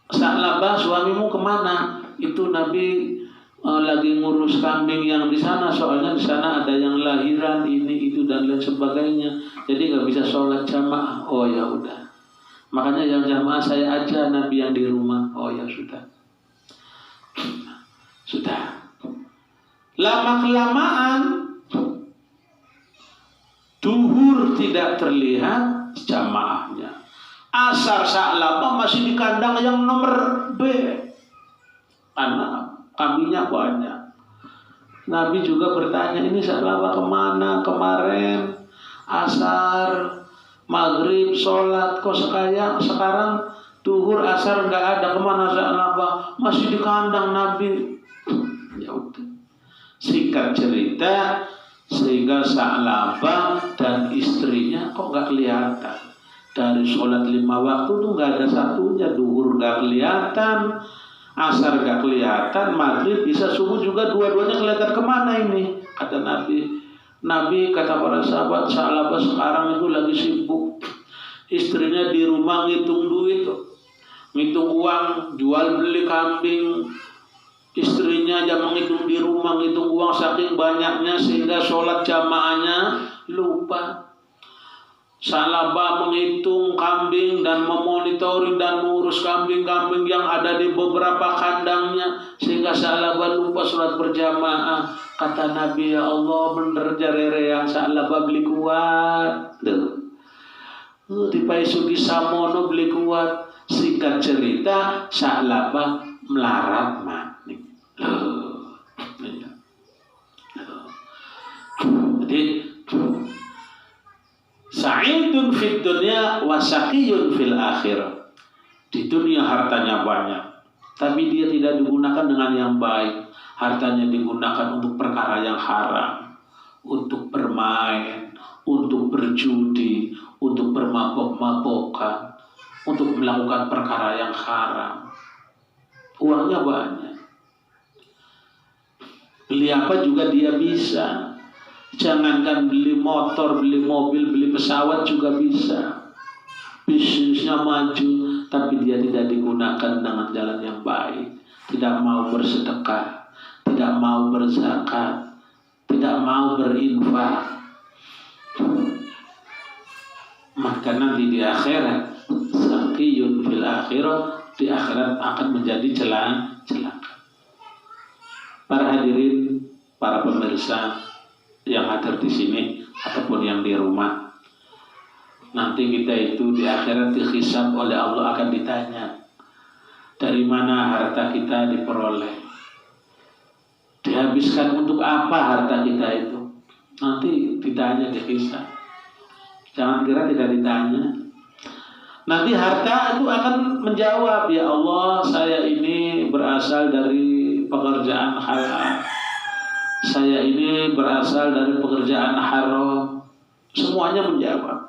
Sa'labah suamimu kemana? Itu Nabi lagi ngurus kambing yang di sana, soalnya di sana ada yang lahiran ini itu dan lain sebagainya, jadi nggak bisa sholat jamaah. Oh ya udah, makanya yang jamaah saya aja Nabi yang di rumah. Oh ya sudah. Lama kelamaan duhur tidak terlihat jamaahnya. Asar Sa'labah masih di kandang yang nomor B. Karena kambingnya banyak. Nabi juga bertanya, ini Sa'labah kemana kemarin? Asar, maghrib, sholat, kok sekarang duhur, asar nggak ada, kemana Sa'labah? Masih di kandang Nabi. Ya udah. Singkat cerita, sehingga Sa'labah dan istrinya kok nggak kelihatan. Dari sholat 5 waktu tuh nggak ada satunya. Duhur nggak kelihatan, asar nggak kelihatan, maghrib bisa subuh juga dua-duanya kelihatan. Kemana ini? Kata Nabi kata para sahabat, Sa'labah sekarang itu lagi sibuk. Istrinya di rumah ngitung duit, ngitung uang, jual beli kambing. Istrinya aja menghitung di rumah, ngitung uang saking banyaknya sehingga sholat jamaahnya lupa. Sa'labah menghitung kambing dan memonitoring dan mengurus kambing-kambing yang ada di beberapa kandangnya sehingga Sa'labah lupa sholat berjamaah. Kata Nabi, ya Allah bener jarere yang Sa'labah beli kuat. Tipai sugi samono beli kuat. Singkat cerita Sa'labah melarat mati. Jadi sa'idun fid dunya wa saqiyun fil akhirah. Di dunia hartanya banyak, tapi dia tidak digunakan dengan yang baik. Hartanya digunakan untuk perkara yang haram, untuk bermain, untuk berjudi, untuk bermabok-mabokan, untuk melakukan perkara yang haram. Uangnya banyak. Beli apa juga dia bisa. Jangankan beli motor, beli mobil, beli pesawat juga bisa. Bisnisnya maju, tapi dia tidak digunakan dengan jalan yang baik. Tidak mau bersedekah, tidak mau berzakat, tidak mau berinfak. Maka nanti di akhirat, sakiyun fil akhirat, di akhirat akan menjadi celaka. Para hadirin, para pemirsa yang hadir di sini ataupun yang di rumah, nanti kita itu di akhirat dihisab oleh Allah, akan ditanya dari mana harta kita diperoleh, dihabiskan untuk apa harta kita itu. Nanti ditanya, dihisab. Jangan kira tidak ditanya. Nanti harta itu akan menjawab, ya Allah, saya ini berasal dari pekerjaan halal, saya ini berasal dari pekerjaan haram. Semuanya menjawab.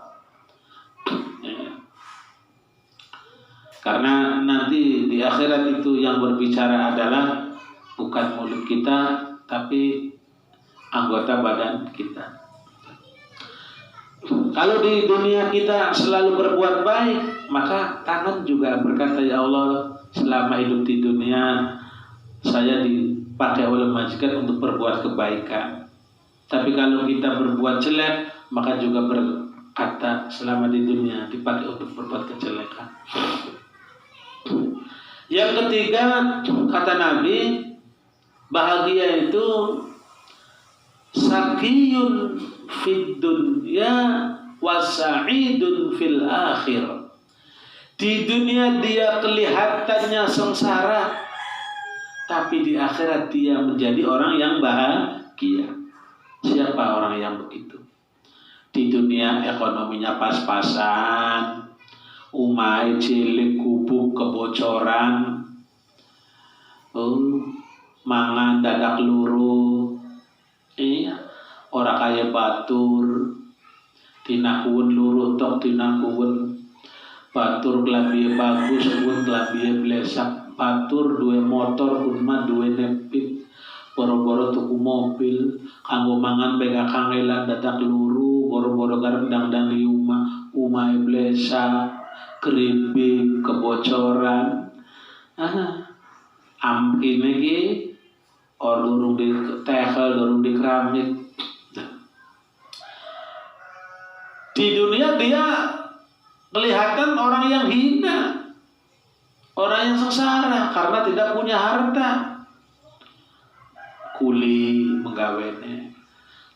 Karena nanti di akhirat itu yang berbicara adalah bukan mulut kita, tapi anggota badan kita. Kalau di dunia kita selalu berbuat baik, maka tangan juga berkata, ya Allah, selama hidup di dunia saya dipakai oleh majikan untuk berbuat kebaikan. Tapi kalau kita berbuat jelek, maka juga berkata selama di dunia dipakai untuk berbuat kejelekan. Yang ketiga, kata Nabi, bahagia itu sakiyun fid dunya wa sa'idun fil akhir. Di dunia dia kelihatannya sengsara, tapi di akhirat dia menjadi orang yang bahagia. Siapa orang yang begitu? Di dunia ekonominya pas-pasan, umai cilik gubuk kebocoran, mangan dadak luru, ora kaya batur, tinakuun luru tok tinakuun, batur klambi bagus, pun klambi blesak, batur duwe motor, pun mah duwe nepit, boro-boro tuku mobil, kanggo mangan bega kangelan dadak luru, boro-boro garendang dan liuma, umai blesak, keripik kebocoran. Ini ki durung di tehel, durung di keramik. Di dunia dia kelihatan orang yang hina, orang yang sengsara karena tidak punya harta, kuli menggawene.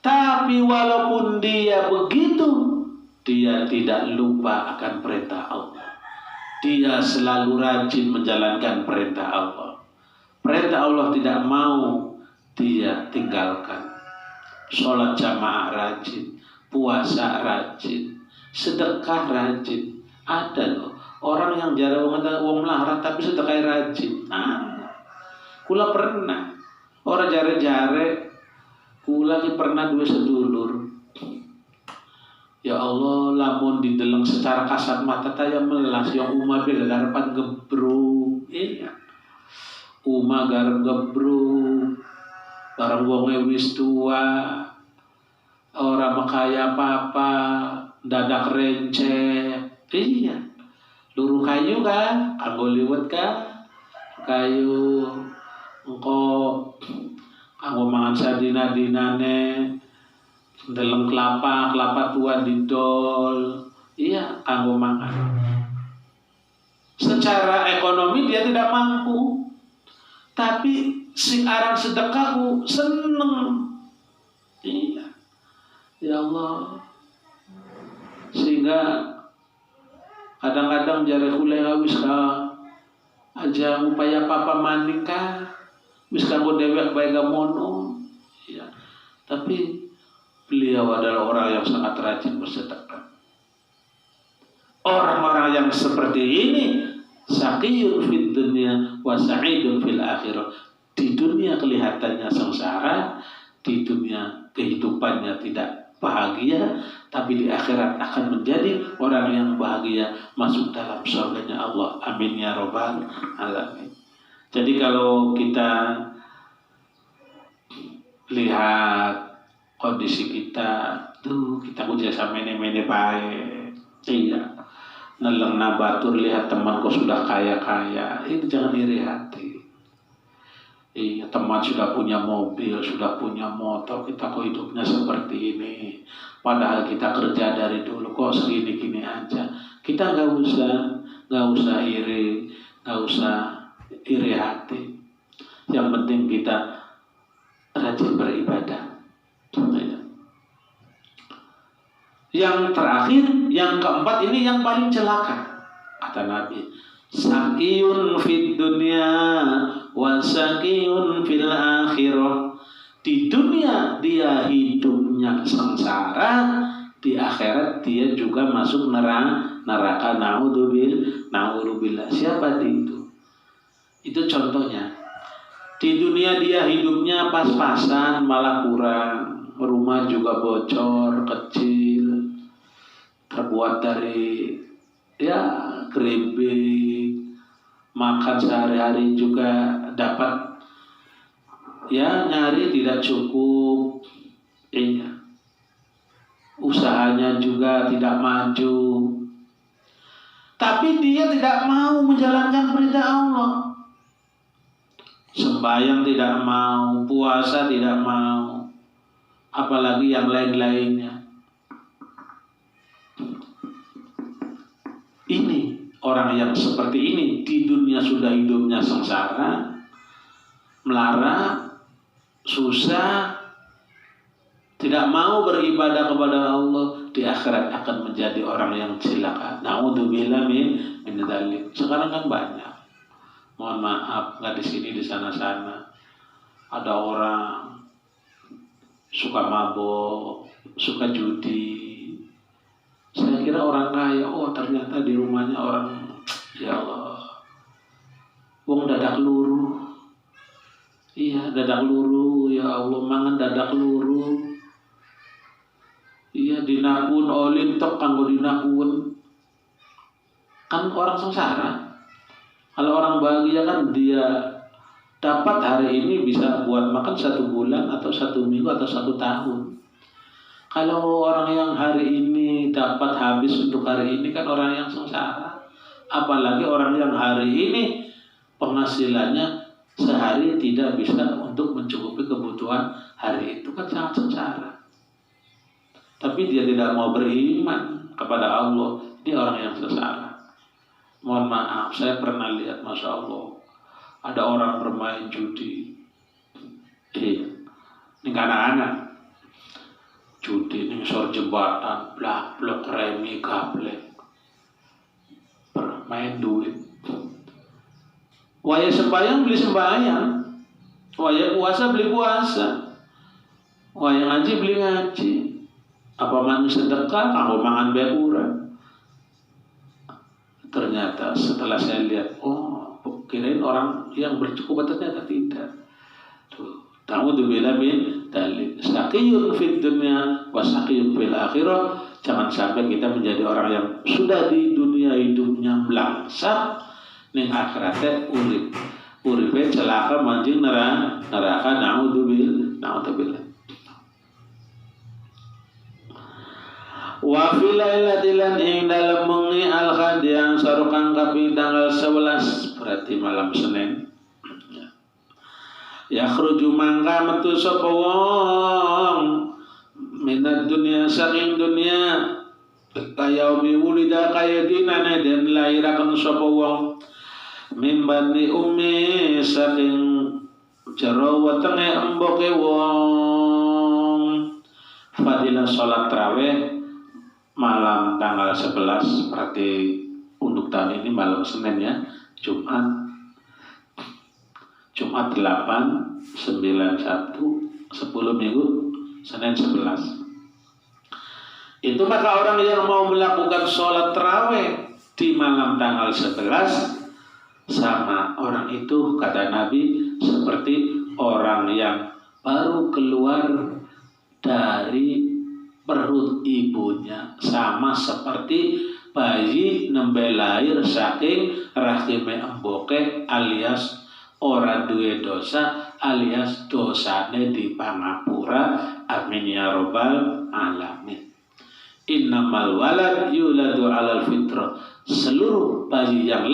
Tapi walaupun dia begitu, dia tidak lupa akan perintah Allah. Dia selalu rajin menjalankan perintah Allah. Perintah Allah tidak mau dia tinggalkan. Sholat jamaah rajin, puasa rajin, sedekah rajin. Ada loh orang yang jarang wong melarat tapi sedekah rajin. Kula pernah orang jare-jare, kula ki pernah duwe sedulur. Ya Allah, lamun dideleng secara kasat mata taya melas yang umah beda garepan gebruk. Iya. Umah garep gebruk. Barang wonge wis tua. Ora makaya apa-apa, dadak rencet. Iya. Luru kayu kan, kanggo liwet kan. Kayu engko kanggo mangan sadina-dinane. Dalam kelapa tua didol, iya kanggo mangan. Secara ekonomi dia tidak mampu, tapi si arang sedekahku seneng, iya, ya Allah. Sehingga kadang-kadang jare kule wis ka aja upaya papa maning ka, wis kanggo dewek bae gamono, iya. Tapi beliau adalah orang yang sangat rajin bersedekah. Orang-orang yang seperti ini Syaqiyun fid dunya wa sa'idun fil akhirah. Di dunia kelihatannya sengsara, di dunia kehidupannya tidak bahagia, tapi di akhirat akan menjadi orang yang bahagia, masuk dalam surganya Allah. Amin ya rabbal alamin. Jadi kalau kita lihat kondisi kita, tuh kita udah sama mene baik, iya. Neleng nabatur lihat temanku sudah kaya-kaya, itu jangan iri hati. Iya, teman sudah punya mobil, sudah punya motor, kita kok hidupnya seperti ini. Padahal kita kerja dari dulu kok segini-gini aja. Kita nggak usah iri, nggak usah iri hati. Yang penting kita rajin beribadah. Yang terakhir, yang keempat ini yang paling celaka. Kata Nabi, sakiyun fid dunya wa sakiyun fil akhirah. Di dunia dia hidupnya sengsara, di akhirat dia juga masuk neraka. Naudzubillah. Siapa itu? Itu contohnya. Di dunia dia hidupnya pas-pasan, malah kurang. Rumah juga bocor, kecil, terbuat dari keripik, makan sehari-hari juga dapat nyari tidak cukup, usahanya juga tidak maju, tapi dia tidak mau menjalankan perintah Allah. Sembahyang tidak mau, puasa tidak mau, apalagi yang lain-lainnya. Ini orang yang seperti ini di dunia sudah hidupnya sengsara, melara, susah, tidak mau beribadah kepada Allah, di akhirat akan menjadi orang yang celaka. Naudzubillah min dzalik. Sekarang kan banyak. Mohon maaf, nggak di sini, di sana-sana. Ada orang suka mabok, suka judi. Saya kira orang kaya, ternyata di rumahnya orang, ya Allah, wong dadak luru. Iya, dadak luru, ya Allah, mangan dadak luru. Iya, dinakun olin tok kanggo dinakun. Kan orang sengsara. Kalau orang bahagia kan dia dapat hari ini bisa buat makan 1 bulan atau 1 minggu atau 1 tahun. Kalau orang yang hari ini dapat habis untuk hari ini kan orang yang sengsara. Apalagi orang yang hari ini penghasilannya sehari tidak bisa untuk mencukupi kebutuhan hari itu, kan sangat sengsara. Tapi dia tidak mau beriman kepada Allah, dia orang yang sengsara. Mohon maaf, saya pernah lihat, Masya Allah, ada orang bermain judi. Ini anak-anak judi ini sor jembatan, blak remi gaplek, bermain duit. Waya sembahyang beli sembahyang, waya puasa beli puasa, waya ngaji beli ngaji. Apa manusia sedekah kanggo mangan beura. Ternyata setelah saya lihat, kirain orang yang bercukup, ternyata tidak. Tuh, naudzubillah min dzalik. Syaqiyun fid dunya wa syaqiyun fil akhirah. Jangan sampai kita menjadi orang yang sudah di dunia hidupnya melangsak, ning akhirate uripe celaka manjing neraka. Naudzubillah. Wa fil lailatil ing dalem bengi al khadiang sarukang kapi tanggal 11, berarti malam Senin. Yakhruju mangka metu sapa wong minad dunya saking dunya kayaumi wulida kaya dinane den lairaken sapa wong min bani ummi saking jero wetenge emboke wong. Fadilah salat tarawih malam tanggal 11, berarti untuk tahun ini malam Senin ya, Jumat 8, 9, 1, 10 minggu, Senin 11. Itu maka orang yang mau melakukan sholat tarawih di malam tanggal 11, sama orang itu, kata Nabi, seperti orang yang baru keluar dari perut ibunya, sama seperti bayi nembe lahir saking rahime emboke alias ora duwe dosa alias dosane dipangapura. Amin ya robbal alamin. Innamal walad yuladu alal fitrah. Seluruh bayi yang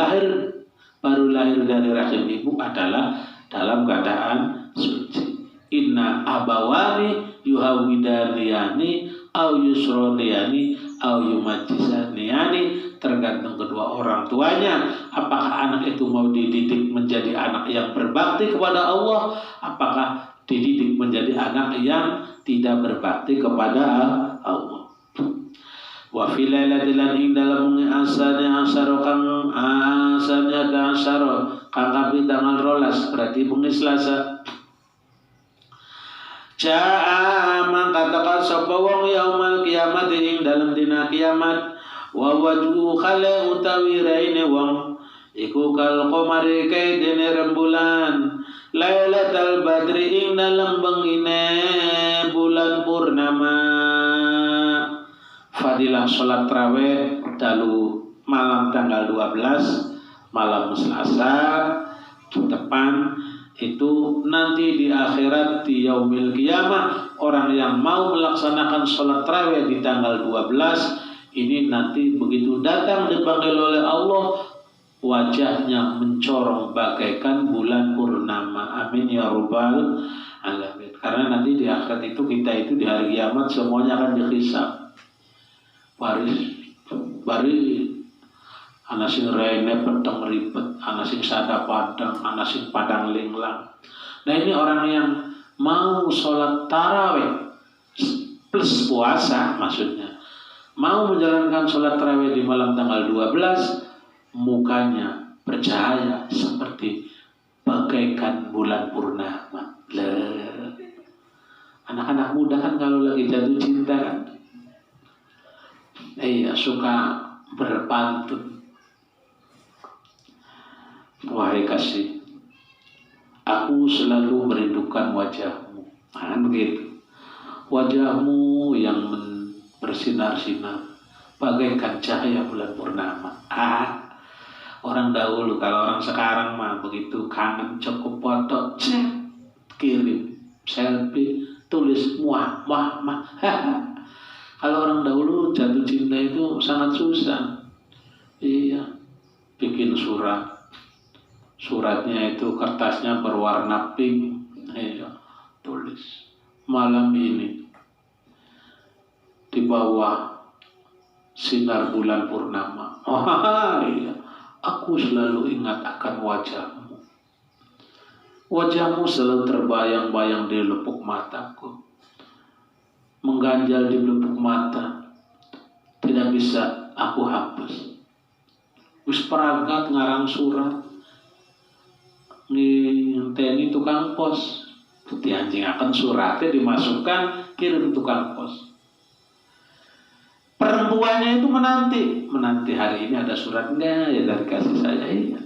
baru lahir dari rahim ibu adalah dalam keadaan suci. Inna abawani yuhawidaniyani au yusroniyani au yumajjisaniyani, tergantung kedua orang tuanya apakah anak itu mau dididik menjadi anak yang berbakti kepada Allah, apakah dididik menjadi anak yang tidak berbakti kepada Allah. Wa fil lailati lan ing dalem wengi asane asaro kang asane ka asaro kang kapi tanggal 12 berarti bengi Selasa. Ja'a mangkatakan sapa wong yaumal kiamat ing dalem dina kiamat wa wajhu khale utawi raine wong iku kal qamari kay dene rembulan lailatul badri ing dalem bengine bulan purnama. Fadilah sholat tarawih dalu malam tanggal 12 malam Selasa depan itu nanti di akhirat di yaumil qiyamah orang yang mau melaksanakan sholat tarawih di tanggal 12 ini nanti begitu datang dipanggil oleh Allah wajahnya mencorong bagaikan bulan purnama. Amin ya rabbal alamin. Karena nanti di akhirat itu kita itu di hari kiamat semuanya akan dihisab. Bari ana sing rene peteng ribet, ana sing sada padang, ana sing padang linglang. Nah ini orang yang mau sholat tarawih plus puasa, maksudnya mau menjalankan sholat tarawih di malam tanggal 12, mukanya bercahaya seperti bagaikan bulan purnama. Anak-anak muda kan kalau lagi jatuh cinta kan suka berpantun. Wahai kasih, aku selalu merindukan wajahmu. Begitu. Wajahmu yang bersinar-sinar bagaikan cahaya bulan purnama. Orang dahulu, kalau orang sekarang mah begitu kangen cukup foto, kirim selfie, tulis muah. Kalau orang dahulu jatuh cinta itu sangat susah. Iya, bikin suratnya itu kertasnya berwarna pink. Iya, tulis malam ini di bawah sinar bulan purnama. Iya, aku selalu ingat akan wajahmu. Wajahmu selalu terbayang-bayang di lubuk mataku, mengganjal di lubuk mata, tidak bisa aku hapus. Wis peragat ngarang surat nginteni tukang pos, putih anjing akan suratnya dimasukkan kirim tukang pos. Perempuannya itu menanti hari ini ada suratnya ya dari kasih saya. Iya.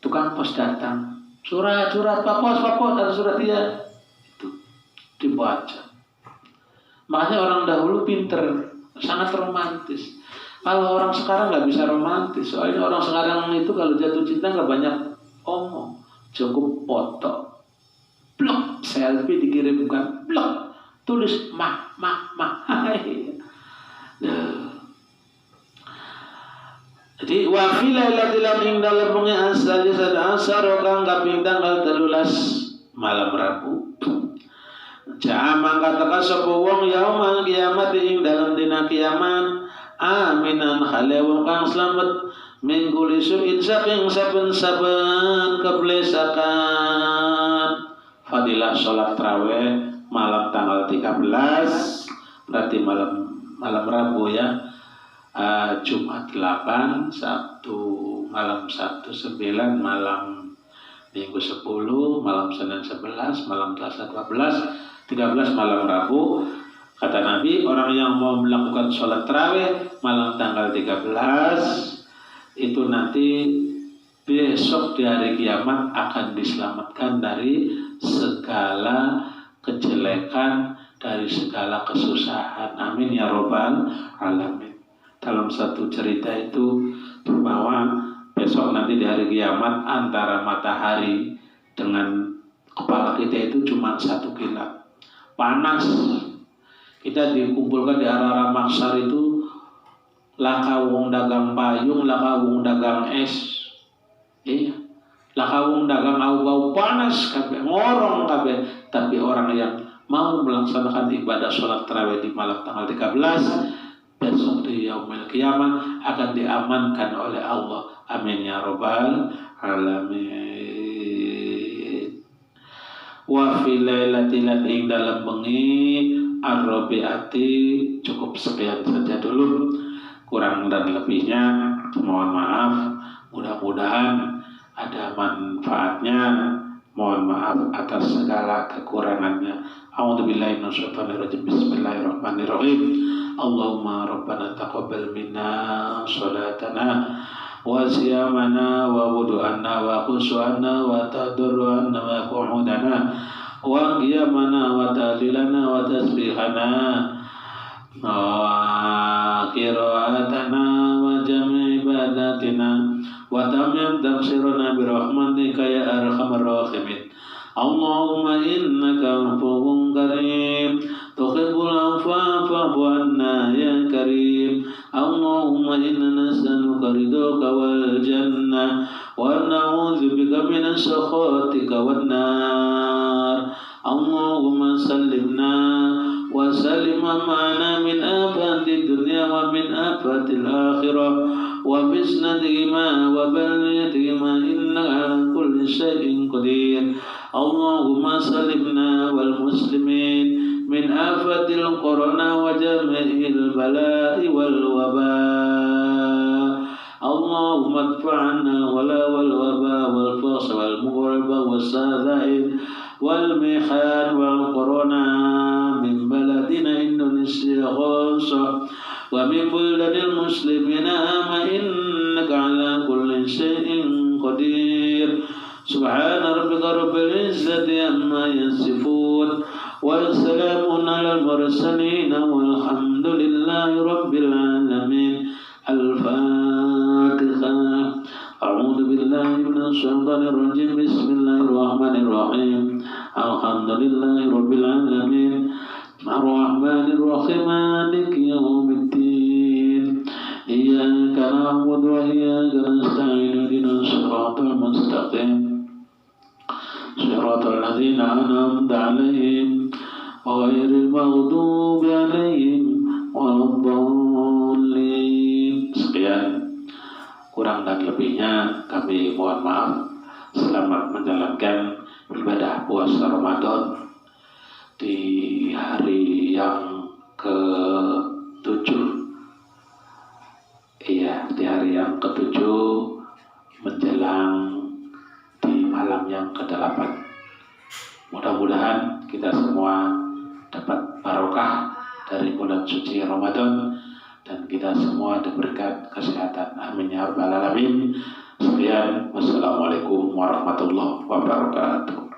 Tukang pos datang, surat pak pos ada surat dia, itu dibaca. Makanya orang dahulu pinter, sangat romantis. Kalau orang sekarang nggak bisa romantis, soalnya orang sekarang itu kalau jatuh cinta nggak banyak omong, cukup foto, blok, selfie dikirimkan, blok, tulis mah. Jadi wafila latilan ing dalam bunyi asali sada asar kang kaping tanggal 13 malam Rabu. Ja'amang katakan sapa wong yaumal kiamat ing dalam dina kiamat aminan khalew kang slamet min kulli su'in saking saben-saben keblesakan. Fadilah salat tarawih malam tanggal 13 berarti malam Rabu ya. Jumat 8, Sabtu malam Sabtu 9, malam Minggu 10, malam Senin 11, malam Selasa 12, 13 malam Rabu. Kata Nabi, orang yang mau melakukan sholat tarawih malam tanggal 13 itu nanti besok di hari kiamat akan diselamatkan dari segala kejelekan, dari segala kesusahan. Amin ya robbal alamin. Dalam satu cerita itu bahwa besok nanti di hari kiamat antara matahari dengan kepala kita itu cuma 1 kilat. Panas. Kita dikumpulkan di arah-arah maksar itu laka wong dagang payung, laka wong dagang es. Iya. Laka wong dagang au-au panas kabeh, ngorong kabeh, tapi orang yang mau melaksanakan ibadah sholat tarawih di malam tanggal 13 besok di yaumil qiyamah akan diamankan oleh Allah. Amin ya robbal alamin. Wa fi lailatil ing dalam bengi ar-rabi'ati. Cukup sekian saja dulu, kurang dan lebihnya mohon maaf. Mudah-mudahan ada manfaatnya. Mohon maaf atas segala kekurangannya. A'udzubillahi minasyaitonirrajim. Bismillahirrahmanirrahim. Allahumma rabbana taqabbal minna salatana wa siyamana wa wudu'ana wa khushu'ana wa tadarru'ana wa qu'udana wa qiyamana wa tahlilana wa tasbihana wa qira'atana wa jami' ibadatina wa tamim tafsirana birahmatika ya arhamar rahimin. Allahumma innaka afuwwun karim tuhibbul afwa fa'fu anna ya karim. Allahumma inna nas'aluka ridhaka wal jannah wa na'udzubika minas sakhatika wan nar. Allahumma sallimna wa sallim ma'ana min afati dunya wa min afati al-akhirah wa bisnadihima wa baliyatihima innaka ala kulli syai'in qadir. Allahumma sallimna wal muslimin min afatil corona wa jami'il bala'i wal waba. Allahumma adfa'na wala wal waba wal faqs wal mughriba was sadaid wal mihan wal corona min baladina Indonesia khassa wa min buladil muslimina ama innaka ala kulli syai'in qadir. Subhana rabbika rabbil izzati amma yasifun wa salamun alal mursalin walhamdulillahi rabbil alamin. Al-Fatihah. A'udzu billahi minasy syaithanir rajim. Bismillahirrahmanirrahim. Alhamdulillahi rabbil alamin. Ar-Rahmanir Rahim. Maliki yaumiddin. Iyyaka na'budu wa iyyaka nasta'in. Ihdinas siratal mustaqim. Shiratal ladzina an'amta 'alaihim ghairil maghdubi 'alaihim waladdallin. Sekian, kurang dan lebihnya kami mohon maaf. Selamat menjalankan ibadah puasa Ramadan di hari yang ke-7. Iya, di hari yang ke-7 menjelang di malam yang ke-8. Mudah-mudahan kita semua dapat barokah dari bulan suci Ramadan dan kita semua diberikan kesehatan. Amin ya rabbal alamin. Sekian, wassalamualaikum warahmatullahi wabarakatuh.